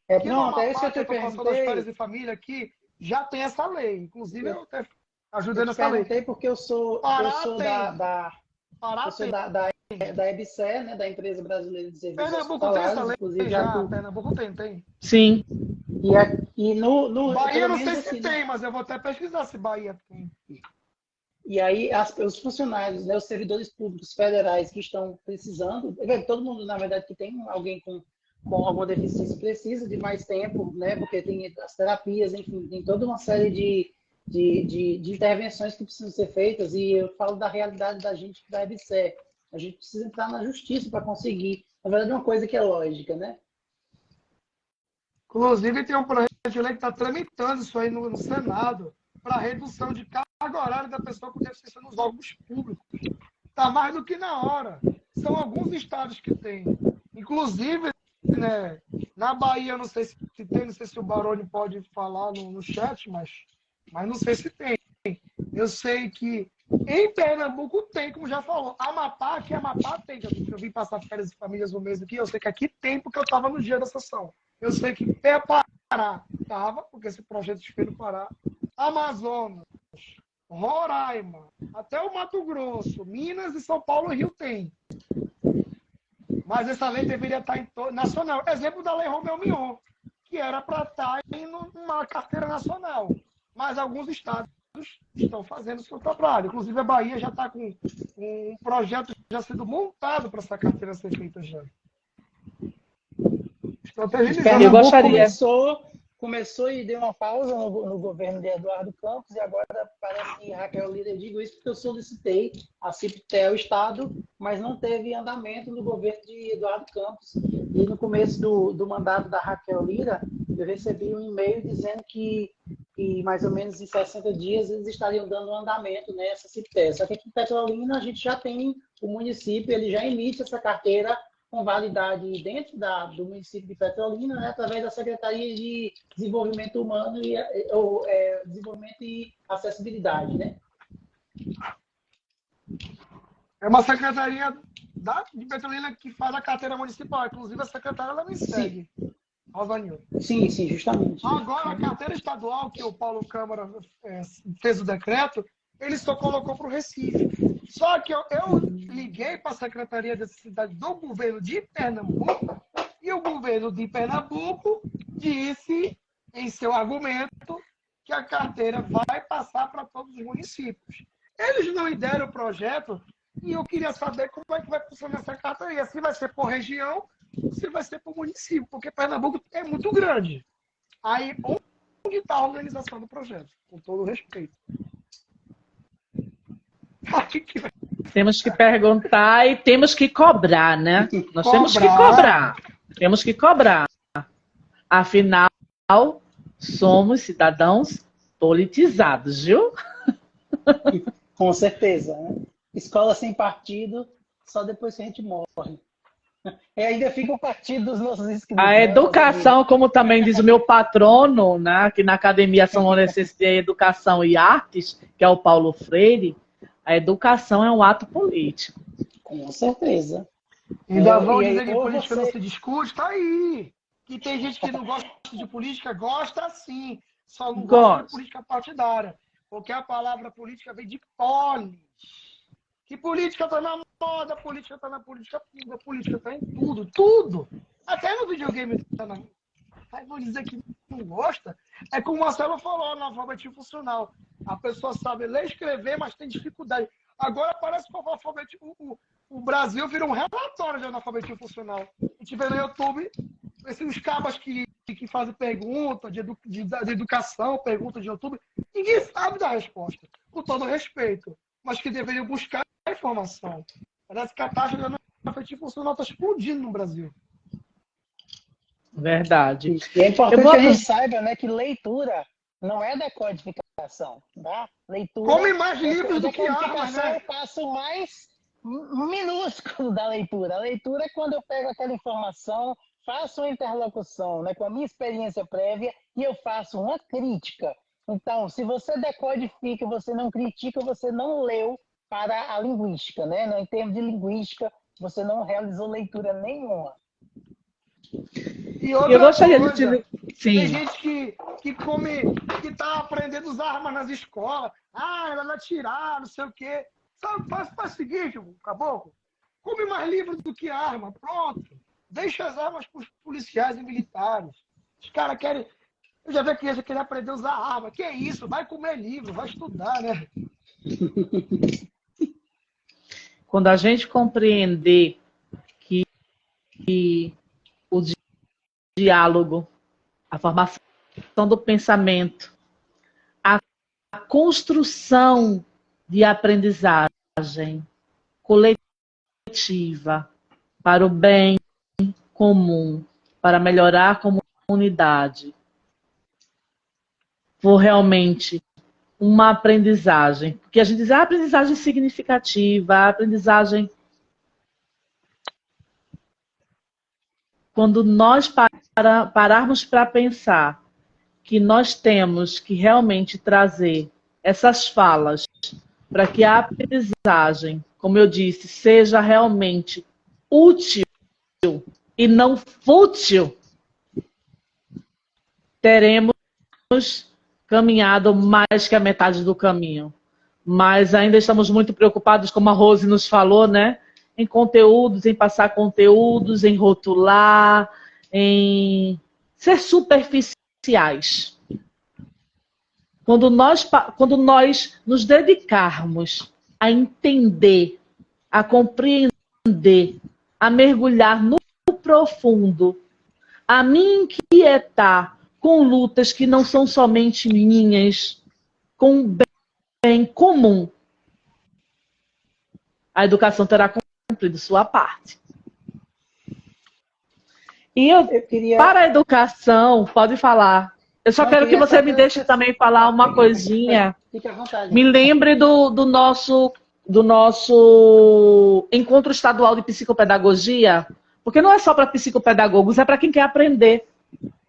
Aqui no Pronto, é isso que Amapá, eu que te eu estou passando as férias perguntei. de família aqui, já tem essa lei. Inclusive, Eu, eu até eu ajudei te nessa lei. perguntei porque eu Pará sou tem. eu Pará sou tem. da EBSER, né, da Empresa Brasileira de Serviços Pernambuco tem essa Hospitalares, lei inclusive já já. tu. Pernambuco tem. sim. E Bahia, pelo não menos sei se assim, tem, mas eu vou até pesquisar se Bahia tem. e aí os funcionários, né, os servidores públicos federais que estão precisando, todo mundo, na verdade, que tem alguém com alguma deficiência precisa de mais tempo, né, porque tem as terapias, enfim, tem toda uma série de intervenções que precisam ser feitas, e eu falo da realidade da gente que deve ser. A gente precisa entrar na justiça para conseguir. Na verdade, é uma coisa que é lógica, né? Inclusive, tem um projeto de lei que está tramitando isso aí no Senado para redução de carga horária da pessoa com deficiência nos órgãos públicos. Está mais do que na hora. São alguns estados que têm. Inclusive, né, na Bahia, eu não sei se tem, não sei se o Baroni pode falar no chat, mas não sei se tem. Eu sei que em Pernambuco tem, como já falou. Amapá, aqui Amapá tem. Eu vim passar férias de famílias um mês aqui. Eu sei que aqui tem, porque eu estava no dia da sessão. Eu sei que Pará estava, porque esse projeto fez no Pará. Amazonas, Roraima, até o Mato Grosso, Minas e São Paulo e Rio tem. Mas essa lei deveria estar em nacional. Exemplo da Lei Romeu Mion, que era para estar em uma carteira nacional. Mas alguns estados estão fazendo o seu trabalho. Inclusive, a Bahia já está com um projeto já sendo montado para essa carteira ser feita já. Estou até revisando. Eu Pernambuco gostaria. começou e deu uma pausa no governo de Eduardo Campos, e agora parece que Raquel Lira, eu digo isso porque eu solicitei a CIPTE ao Estado, mas não teve andamento no governo de Eduardo Campos. E no começo do mandato da Raquel Lira, eu recebi um e-mail dizendo que mais ou menos em 60 dias eles estariam dando um andamento nessa CIPTE. Só que aqui em Petrolina a gente já tem o município, ele já emite essa carteira com validade dentro do município de Petrolina, né, através da Secretaria de Desenvolvimento Humano Desenvolvimento e Acessibilidade, né? É uma secretaria de Petrolina que faz a carteira municipal. Inclusive, a secretária ela me segue. Rosanil. Sim, justamente. Agora, a carteira estadual, que o Paulo Câmara fez o decreto, ele só colocou para o Recife. Só que eu liguei para a Secretaria de Cidade do governo de Pernambuco e o governo de Pernambuco disse, em seu argumento, que a carteira vai passar para todos os municípios. Eles não me deram o projeto e eu queria saber como é que vai funcionar essa carteira. Se vai ser por região, se vai ser por município, porque Pernambuco é muito grande. Aí, onde está a organização do projeto? Com todo o respeito. Temos que perguntar e temos que cobrar, né? Nós temos que cobrar. Temos que cobrar. Afinal, somos cidadãos politizados, viu? Com certeza, né? Escola sem partido, só depois que a gente morre. E ainda fica o partido dos nossos inscritos. A educação, como também diz o meu patrono, né, que na Academia São Lourenço de Educação e Artes, que é o Paulo Freire, a educação é um ato político. Com certeza. Ainda vão dizer que política não se discute, tá aí. Que tem gente que não gosta de política, gosta sim. Só não gosta de política partidária. Porque a palavra política vem de polis. Que política está na moda, política está na política pública, política está em tudo. Até no videogame está na moda. Aí vou dizer que não gosta. É como o Marcelo falou, analfabetismo funcional. A pessoa sabe ler e escrever, mas tem dificuldade. Agora parece que o Brasil vira um relatório de analfabetismo funcional. A gente vê no YouTube esses cabas que fazem pergunta de educação, pergunta de YouTube. Ninguém sabe dar resposta, com todo respeito. Mas que deveriam buscar informação. Parece que a taxa de analfabetismo funcional está explodindo no Brasil. Verdade. E é importante que a gente saiba, né, que leitura não é decodificação, tá? Leitura. Come mais livros do que armas, né? É o passo mais minúsculo da leitura. A leitura é quando eu pego aquela informação, faço uma interlocução, né, com a minha experiência prévia e eu faço uma crítica. Então, se você decodifica, você não critica, você não leu para a linguística, né? Em termos de linguística, você não realizou leitura nenhuma. E Eu outra gostaria de coisa, tem Sim. gente que tá aprendendo a usar armas nas escolas. Ah, ela vai atirar, não sei o quê. Sabe, faz o seguinte, caboclo. Come mais livro do que arma, pronto. Deixa as armas para os policiais e militares. Os caras querem... Eu já vi a criança querer aprender a usar arma. Que é isso? Vai comer livro, vai estudar, né? Quando a gente compreender que o diálogo, a formação do pensamento, a construção de aprendizagem coletiva para o bem comum, para melhorar a comunidade, for realmente uma aprendizagem, porque a gente diz a aprendizagem significativa, a aprendizagem quando nós pararmos para pensar que nós temos que realmente trazer essas falas para que a aprendizagem, como eu disse, seja realmente útil e não fútil, teremos caminhado mais que a metade do caminho. Mas ainda estamos muito preocupados, como a Rose nos falou, né? Em conteúdos, em passar conteúdos, em rotular, em ser superficiais. Quando nós nos dedicarmos a entender, a compreender, a mergulhar no profundo, a me inquietar com lutas que não são somente minhas, com o bem comum, a educação terá cumprido sua parte. E para a educação, pode falar. Eu só quero que você me deixe também falar uma coisinha. Fique à vontade. Me lembre do nosso encontro estadual de psicopedagogia, porque não é só para psicopedagogos, é para quem quer aprender.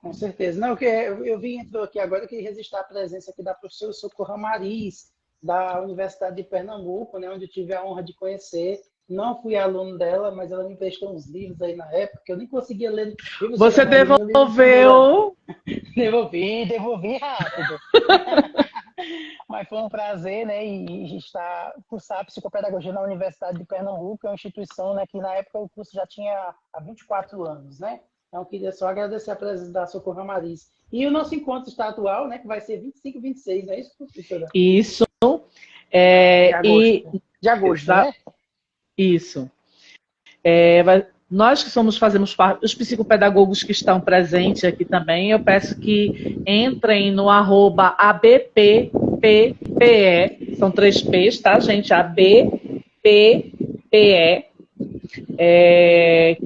Com certeza. Não, eu vim aqui agora, eu queria registrar a presença aqui da professora Socorro Amariz, da Universidade de Pernambuco, né, onde eu tive a honra de conhecer. Não fui aluno dela, mas ela me emprestou uns livros aí na época, que eu nem conseguia ler. Você devolveu? Devolvi rápido. Mas foi um prazer, né, e estar cursar psicopedagogia na Universidade de Pernambuco, é uma instituição, né, que na época o curso já tinha há 24 anos, né? Então, eu queria só agradecer a presença da Socorro Amariz. E o nosso encontro está atual, né, que vai ser 25 e 26, não é isso, professora? Isso. De agosto, né? Isso. Nós que fazemos parte, os psicopedagogos que estão presentes aqui também, eu peço que entrem no @abpppe, são 3 P's, tá, gente? ABPPE,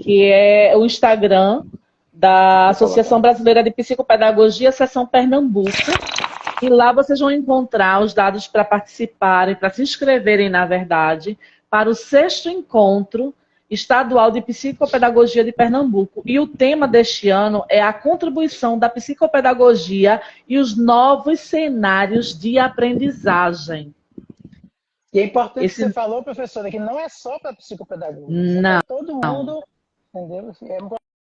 que é o Instagram da Associação Brasileira de Psicopedagogia, Seção Pernambuco. E lá vocês vão encontrar os dados para participarem, para se inscreverem, na verdade, para o 6º encontro estadual de psicopedagogia de Pernambuco. E o tema deste ano é a contribuição da psicopedagogia e os novos cenários de aprendizagem. E é importante que você falou, professora, que não é só para psicopedagogia. Não. É para todo mundo, entendeu? É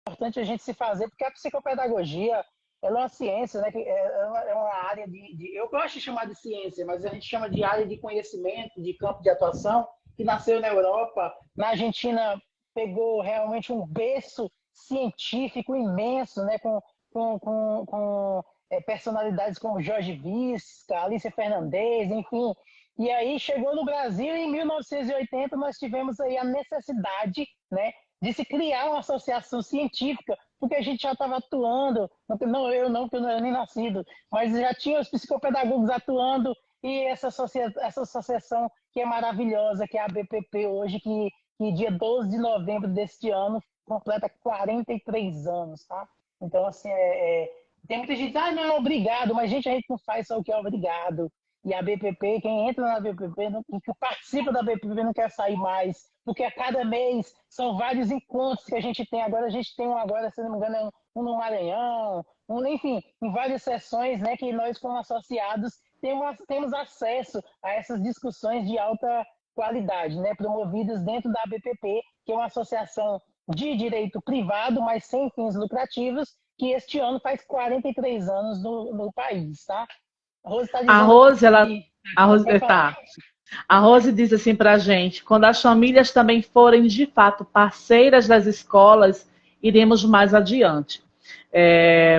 importante a gente se fazer, porque a psicopedagogia ela é uma ciência, né? É uma área eu gosto de chamar de ciência, mas a gente chama de área de conhecimento, de campo de atuação, que nasceu na Europa. Na Argentina pegou realmente um berço científico imenso, né? Com personalidades como Jorge Visca, Alicia Fernandes, enfim. E aí chegou no Brasil e em 1980 nós tivemos aí a necessidade, né, de se criar uma associação científica, porque a gente já estava atuando, não eu não, porque eu não era nem nascido, mas já tinha os psicopedagogos atuando e essa associação que é maravilhosa, que é a BPP hoje, que dia 12 de novembro deste ano completa 43 anos, tá? Então, assim, tem muita gente que diz, não é obrigado, mas gente, a gente não faz só o que é obrigado. E a BPP, quem entra na BPP, que participa da BPP não quer sair mais, porque a cada mês são vários encontros que a gente tem. Agora a gente tem, se não me engano, um no Maranhão, enfim, em várias sessões, né, que nós, como associados, temos acesso a essas discussões de alta qualidade, né, promovidas dentro da ABPP, que é uma associação de direito privado, mas sem fins lucrativos, que este ano faz 43 anos no país, tá? A Rose está dizendo... A Rose diz assim para a gente: quando as famílias também forem de fato parceiras das escolas, iremos mais adiante.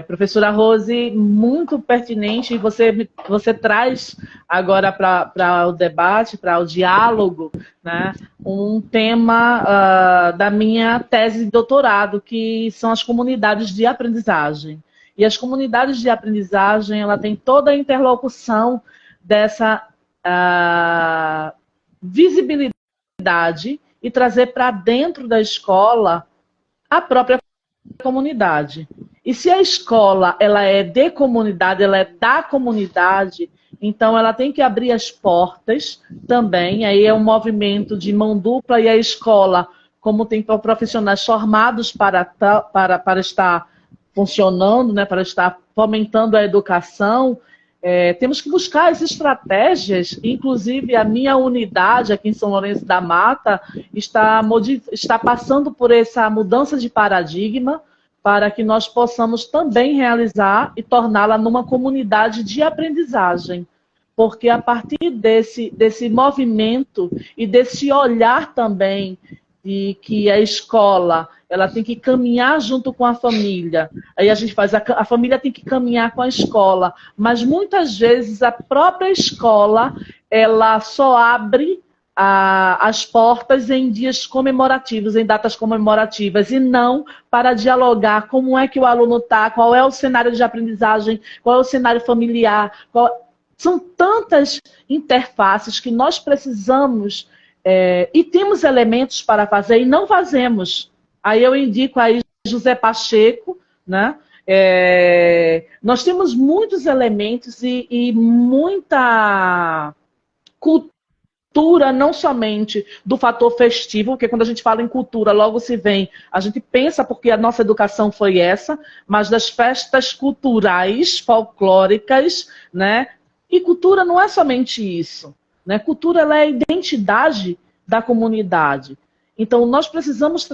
Professora Rose, muito pertinente, e você traz agora para o debate, para o diálogo, né, um tema da minha tese de doutorado, que são as comunidades de aprendizagem. E as comunidades de aprendizagem, ela tem toda a interlocução dessa visibilidade e trazer para dentro da escola a própria comunidade. E se a escola ela é de comunidade, ela é da comunidade, então ela tem que abrir as portas também. Aí é um movimento de mão dupla, e a escola, como tem profissionais formados para estar funcionando, né, para estar fomentando a educação, temos que buscar as estratégias. Inclusive a minha unidade aqui em São Lourenço da Mata está passando por essa mudança de paradigma, para que nós possamos também realizar e torná-la numa comunidade de aprendizagem. Porque a partir desse movimento e desse olhar também de que a escola ela tem que caminhar junto com a família, aí a gente faz, a família tem que caminhar com a escola, mas muitas vezes a própria escola ela só abre as portas em dias comemorativos, em datas comemorativas, e não para dialogar como é que o aluno está, qual é o cenário de aprendizagem, qual é o cenário familiar. São tantas interfaces que nós precisamos, e temos elementos para fazer e não fazemos. Aí eu indico aí José Pacheco, né? Nós temos muitos elementos e muita cultura, não somente do fator festivo, porque quando a gente fala em cultura, logo se vem, a gente pensa, porque a nossa educação foi essa, mas das festas culturais, folclóricas, né? E cultura não é somente isso, né? Cultura ela é a identidade da comunidade. Então, nós precisamos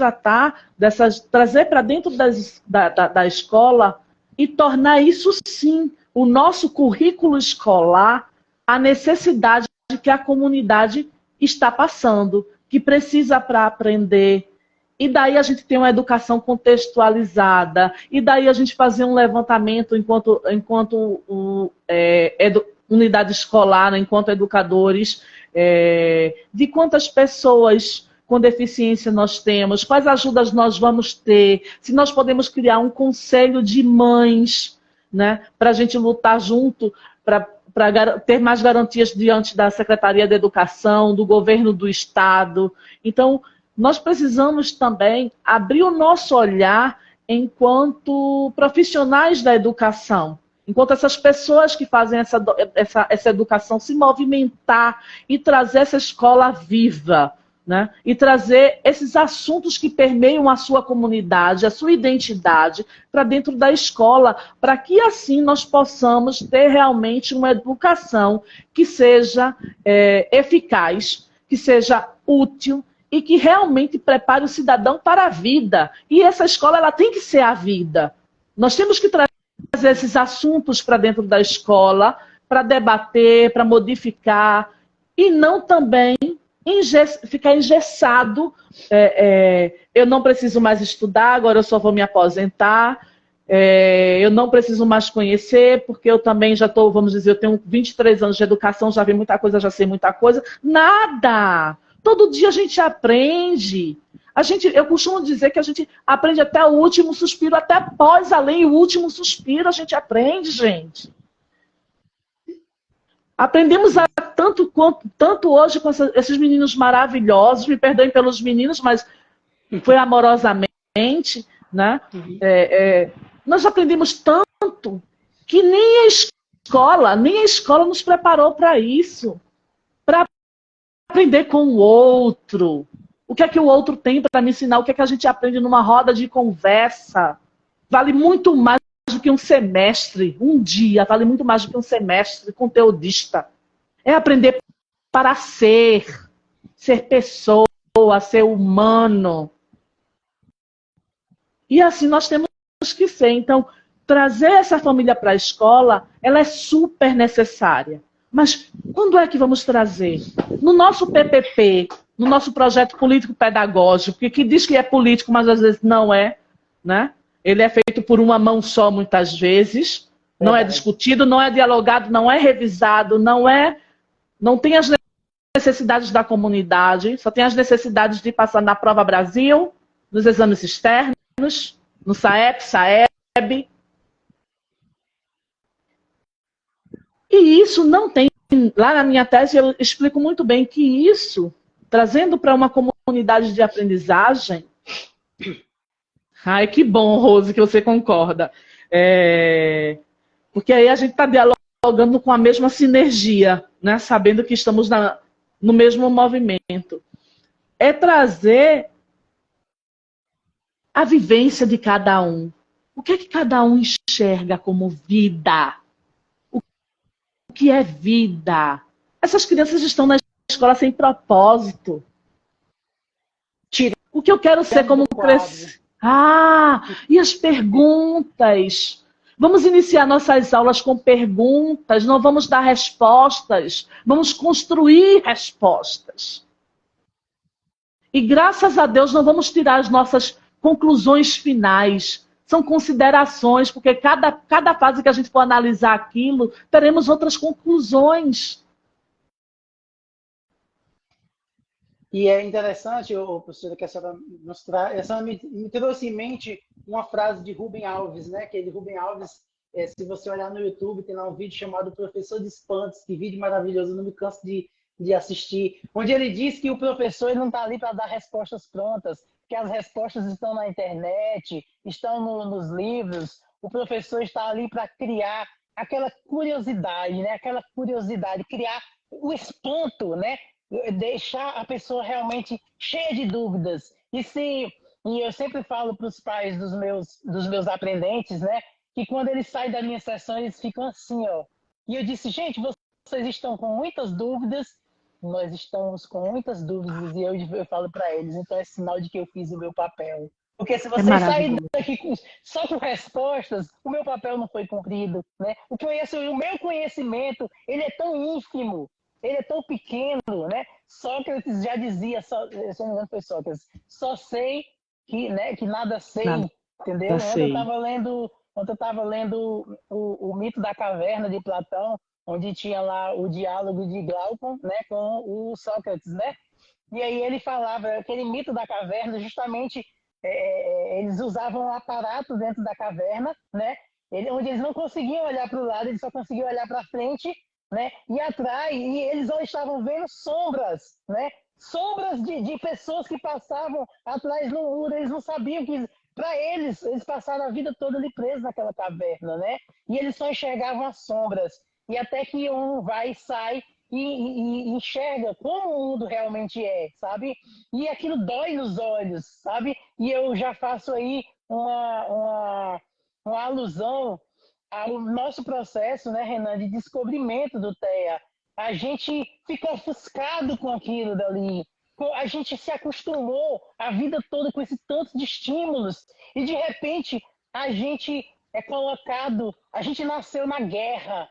trazer para dentro da escola e tornar isso, sim, o nosso currículo escolar, a necessidade que a comunidade está passando, que precisa para aprender. E daí a gente tem uma educação contextualizada, e daí a gente fazer um levantamento enquanto unidade escolar, né, enquanto educadores, de quantas pessoas com deficiência nós temos, quais ajudas nós vamos ter, se nós podemos criar um conselho de mães, né, para a gente lutar junto, para ter mais garantias diante da Secretaria da Educação, do governo do Estado. Então, nós precisamos também abrir o nosso olhar enquanto profissionais da educação, enquanto essas pessoas que fazem essa educação se movimentar e trazer essa escola viva, né? E trazer esses assuntos que permeiam a sua comunidade, a sua identidade, para dentro da escola, para que assim nós possamos ter realmente uma educação que seja eficaz, que seja útil e que realmente prepare o cidadão para a vida. E essa escola ela tem que ser a vida. Nós temos que trazer esses assuntos para dentro da escola, para debater, para modificar, e não também ficar engessado. Eu não preciso mais estudar, agora eu só vou me aposentar, eu não preciso mais conhecer, porque eu também já estou, vamos dizer, eu tenho 23 anos de educação, já vi muita coisa, já sei muita coisa. Nada! Todo dia a gente aprende. Eu costumo dizer que a gente aprende até o último suspiro, até após além o último suspiro, a gente aprende, gente. Aprendemos tanto hoje com esses meninos maravilhosos, me perdoem pelos meninos, mas foi amorosamente, né? Nós aprendemos tanto que nem a escola nos preparou para isso, para aprender com o outro. O que é que o outro tem para me ensinar? O que é que a gente aprende numa roda de conversa? vale muito mais do que um semestre, um dia vale muito mais do que um semestre conteudista. É aprender para ser pessoa, ser humano. E assim nós temos que ser. Então, trazer essa família para a escola, ela é super necessária. Mas quando é que vamos trazer? No nosso PPP, no nosso projeto político-pedagógico, que diz que é político, mas às vezes não é, né? Ele é feito por uma mão só, muitas vezes. Não é discutido, não é dialogado, não é revisado, não tem as necessidades da comunidade, só tem as necessidades de passar na Prova Brasil, nos exames externos, no SAEP, SAEB. E isso não tem. Lá na minha tese eu explico muito bem que isso, trazendo para uma comunidade de aprendizagem. Ai, que bom, Rose, que você concorda. Porque aí a gente está dialogando com a mesma sinergia, né? Sabendo que estamos no mesmo movimento. É trazer a vivência de cada um. O que é que cada um enxerga como vida? O que é vida? Essas crianças estão na escola sem propósito. O que eu quero ser como crescer? E as perguntas. Vamos iniciar nossas aulas com perguntas, não vamos dar respostas, vamos construir respostas. E graças a Deus não vamos tirar as nossas conclusões finais. São considerações, porque cada fase que a gente for analisar aquilo, teremos outras conclusões. E é interessante, professora, que a senhora mostrar, a senhora me trouxe em mente uma frase de Rubem Alves, né? Que Rubem Alves, se você olhar no YouTube, tem lá um vídeo chamado Professor de Espantos, que vídeo maravilhoso, eu não me canso de assistir, onde ele diz que o professor ele não está ali para dar respostas prontas, que as respostas estão na internet, estão nos livros, o professor está ali para criar aquela curiosidade, né? Aquela curiosidade, criar o espanto, né? Deixar a pessoa realmente cheia de dúvidas. E eu sempre falo para os pais dos meus aprendentes, né, que quando eles saem da minha sessão, eles ficam assim, ó. E eu disse, gente, vocês estão com muitas dúvidas, nós estamos com muitas dúvidas, e eu falo para eles, então é sinal de que eu fiz o meu papel. Porque se vocês saírem daqui só com respostas, o meu papel não foi cumprido, né? O meu conhecimento, ele é tão ínfimo, ele é tão pequeno, né? Sócrates já dizia, se eu não me engano foi Sócrates, só sei que nada sei, entendeu? Ontem eu estava lendo o Mito da Caverna de Platão, onde tinha lá o diálogo de Glaucon, né, com o Sócrates, né? E aí ele falava, aquele mito da caverna, justamente eles usavam um aparato dentro da caverna, né? Onde eles não conseguiam olhar para o lado, eles só conseguiam olhar para frente, né? E atrás, e eles não estavam vendo sombras, né? Sombras de pessoas que passavam atrás no muro, eles não sabiam que, para eles passaram a vida toda ali presos naquela caverna, né? E eles só enxergavam as sombras. E até que um vai e sai e enxerga como o mundo realmente é, sabe? E aquilo dói nos olhos, sabe? E eu já faço aí uma alusão ao nosso processo, né, Renan, de descobrimento do TEA. A gente ficou ofuscado com aquilo dali. A gente se acostumou a vida toda com esse tanto de estímulos e, de repente, a gente é colocado... A gente nasceu na guerra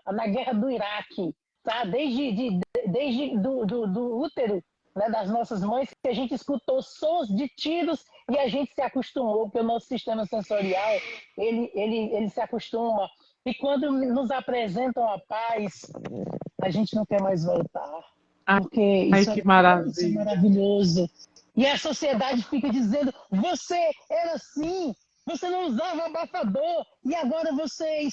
do Iraque, tá? Desde do útero, né, das nossas mães, que a gente escutou sons de tiros e a gente se acostumou, porque o nosso sistema sensorial, ele se acostuma. E quando nos apresentam a paz, a gente não quer mais voltar. Porque isso é maravilhoso. E a sociedade fica dizendo, você era assim, você não usava abafador, e agora você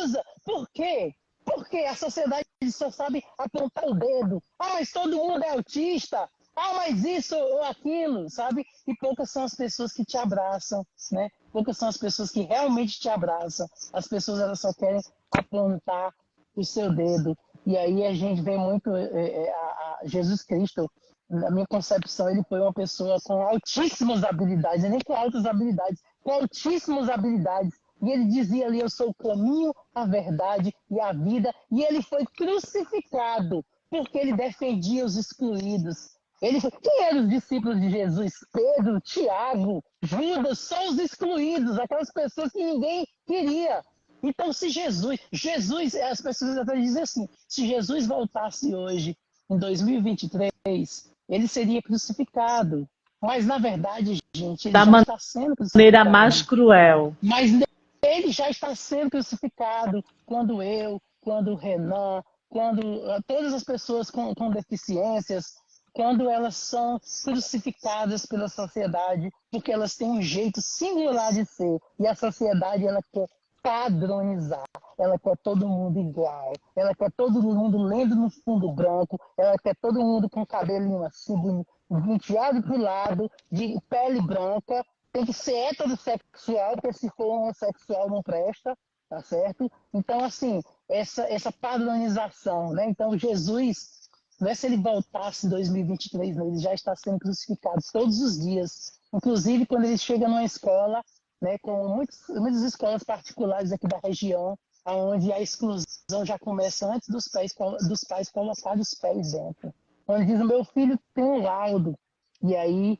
usa. Por quê? Porque a sociedade só sabe apontar o dedo. Mas todo mundo é autista. Mas isso ou aquilo, sabe? E poucas são as pessoas que te abraçam, né? Poucas são as pessoas que realmente te abraçam. As pessoas, elas só querem apontar o seu dedo. E aí a gente vê muito a Jesus Cristo, na minha concepção, ele foi uma pessoa com altíssimas habilidades, nem com altas habilidades, com altíssimas habilidades. E ele dizia ali, eu sou o caminho, a verdade e a vida. E ele foi crucificado porque ele defendia os excluídos. Quem eram os discípulos de Jesus? Pedro, Tiago, Judas, só os excluídos, aquelas pessoas que ninguém queria. Então, se Jesus, as pessoas até dizem assim, se Jesus voltasse hoje, em 2023, ele seria crucificado. Mas, na verdade, gente, ele já está sendo crucificado. Da maneira mais cruel. Mas ele já está sendo crucificado quando o Renan, quando todas as pessoas com deficiências, quando elas são crucificadas pela sociedade, porque elas têm um jeito singular de ser. E a sociedade, ela quer padronizar. Ela quer todo mundo igual. Ela quer todo mundo lendo no fundo branco. Ela quer todo mundo com cabelinho assim, penteado para o lado, de pele branca. Tem que ser heterossexual, porque se for homossexual não presta, tá certo? Então, assim, essa padronização, né? Então, Jesus, não é se ele voltasse em 2023, não, ele já está sendo crucificado todos os dias. Inclusive, quando ele chega numa escola, né, com muitas escolas particulares aqui da região, onde a exclusão já começa antes dos pais colocarem os pés dentro. Onde diz, o meu filho tem um laudo. E aí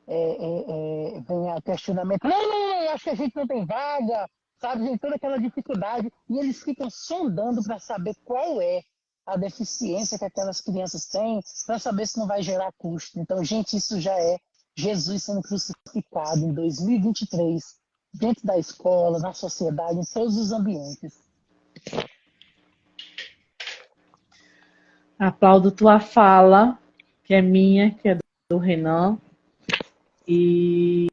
vem o questionamento, não, acho que a gente não tem vaga, sabe, tem toda aquela dificuldade. E eles ficam sondando para saber qual é a deficiência que aquelas crianças têm, para saber se não vai gerar custo. Então, gente, isso já é Jesus sendo crucificado em 2023, dentro da escola, na sociedade, em todos os ambientes. Aplaudo tua fala, que é minha, que é do Renan. E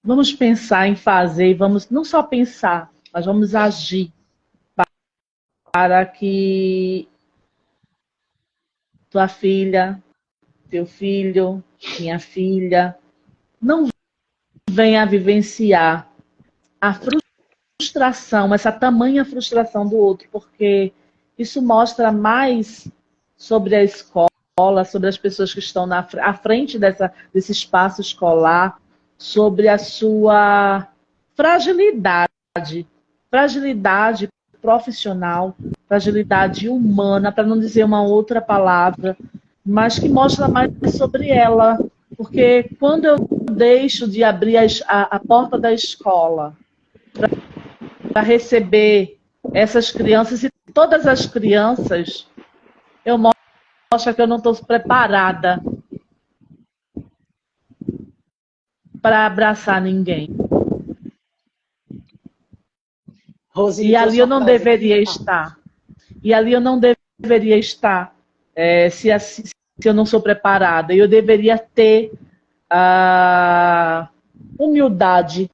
vamos pensar em fazer, e vamos não só pensar, mas vamos agir para que tua filha, teu filho, minha filha, não venha a vivenciar a frustração, essa tamanha frustração do outro, porque isso mostra mais sobre a escola, sobre as pessoas que estão à frente desse espaço escolar, sobre a sua fragilidade profissional, fragilidade humana, para não dizer uma outra palavra, mas que mostra mais sobre ela. Porque quando eu deixo de abrir a porta da escola para receber essas crianças, e todas as crianças, eu mostro que eu não estou preparada para abraçar ninguém. Rosine, e ali eu não deveria estar. E ali eu não deveria estar se eu não sou preparada. Eu deveria ter a humildade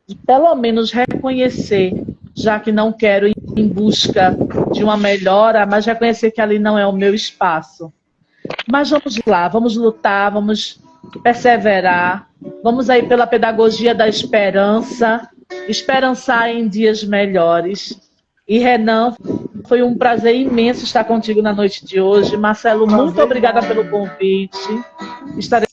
de pelo menos reconhecer, já que não quero ir em busca de uma melhora, mas reconhecer que ali não é o meu espaço. Mas vamos lá, vamos lutar, vamos perseverar, vamos aí pela pedagogia da esperança, esperançar em dias melhores. E Renan, foi um prazer imenso estar contigo na noite de hoje. Marcelo, muito obrigada pelo convite. Estarei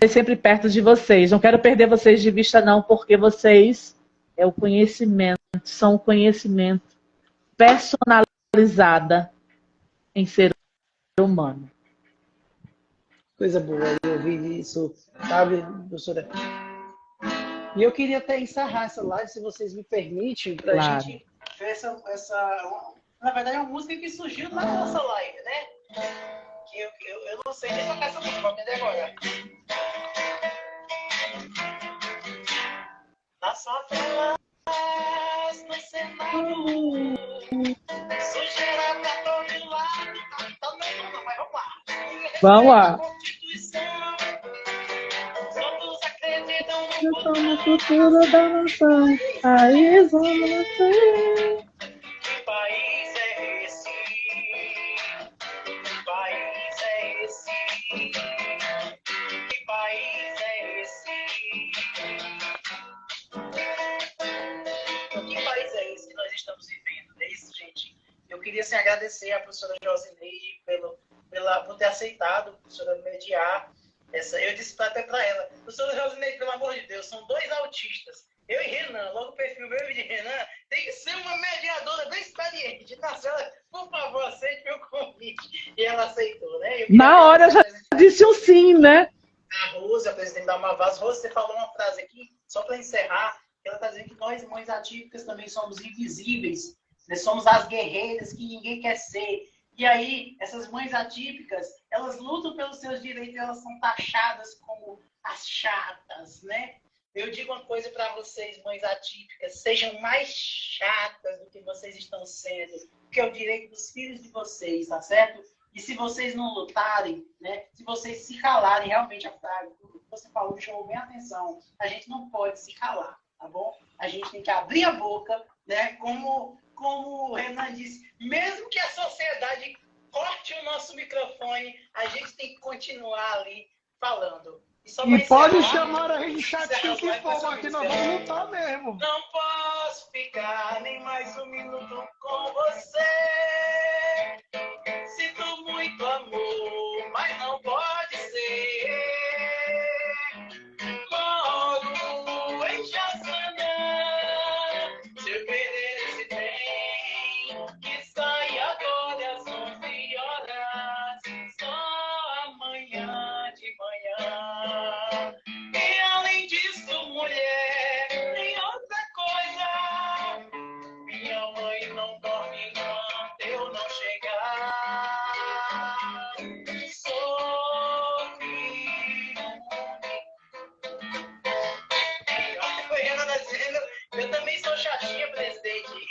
sempre perto de vocês. Não quero perder vocês de vista, não, porque vocês é o conhecimento, são o conhecimento personalizada em ser humano. Coisa boa, eu ouvi isso, sabe, professora? E eu queria até encerrar essa live, se vocês me permitem, para a gente ver essa. Na verdade, é uma música que surgiu na nossa live, né? Que eu não sei nem tocar essa música, vou aprender agora. Na sua tela, no cenário, sujeira pra todo lado. Então não, mas vamos lá. Vamos lá. Todos acreditam No futuro da nação, país vamos nascer. Que país é esse? Que país é esse? Que país é esse? Que país é esse que nós estamos vivendo? É isso, gente. Eu queria agradecer à professora Josineide pela por ter aceitado, professora, mediar essa. Eu disse até para ela, professora Rosineide, pelo amor de Deus, são 2 autistas. Eu e Renan, logo o perfil meu e de Renan, tem que ser uma mediadora bem experiente. Marcela, por favor, aceite meu convite. E ela aceitou, né? Na hora já disse um sim, né? A Rose, a presidente da Amavaz. Rose, você falou uma frase aqui, só para encerrar, ela está dizendo que nós, mães atípicas, também somos invisíveis. Nós somos as guerreiras que ninguém quer ser. E aí, essas mães atípicas, elas lutam pelos seus direitos e elas são taxadas como as chatas, né? Eu digo uma coisa para vocês, mães atípicas, sejam mais chatas do que vocês estão sendo, porque é o direito dos filhos de vocês, tá certo? E se vocês não lutarem, né? Se vocês se calarem, realmente, o que você falou me chamou bem a atenção. A gente não pode se calar, tá bom? A gente tem que abrir a boca, né? Como o Renan disse, mesmo que a sociedade corte o nosso microfone, a gente tem que continuar ali falando. E pode chamar a gente chatinho que for, aqui nós vamos lutar mesmo. Não posso ficar nem mais um minuto com você. Sinto muito amor, mas não pode ser. Moro em Jaçanã. Se eu perder esse trem, que sai agora às 11 horas, só amanhã de manhã. E além disso, mulher, tem outra coisa. Minha mãe não dorme enquanto eu não chegar. Sou filho único. Foi Renan dizendo, eu também sou chatinha, presidente.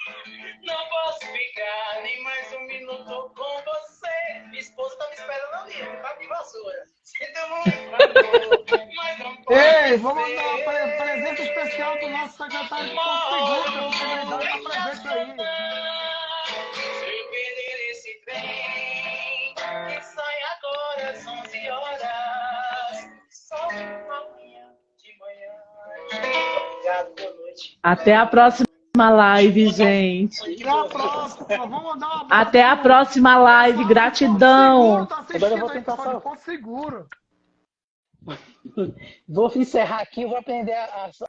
Não posso ficar nem mais um minuto com você. Minha esposa tá me esperando ali, no cabo de vassoura. Sinto muito amor, mas não pode Ei, vamos ser. dar um presente especial do nosso secretário de Porto Seguro, que o secretário está presente aí. Se eu perder esse trem, que sai agora às 11 horas, só amanhã de manhã. Obrigado, boa noite. Até a próxima live, gente. Até a próxima. Vamos dar uma Até a próxima live. Gratidão. Agora eu vou tentar falar. Porto Seguro. Vou encerrar aqui, eu vou aprender a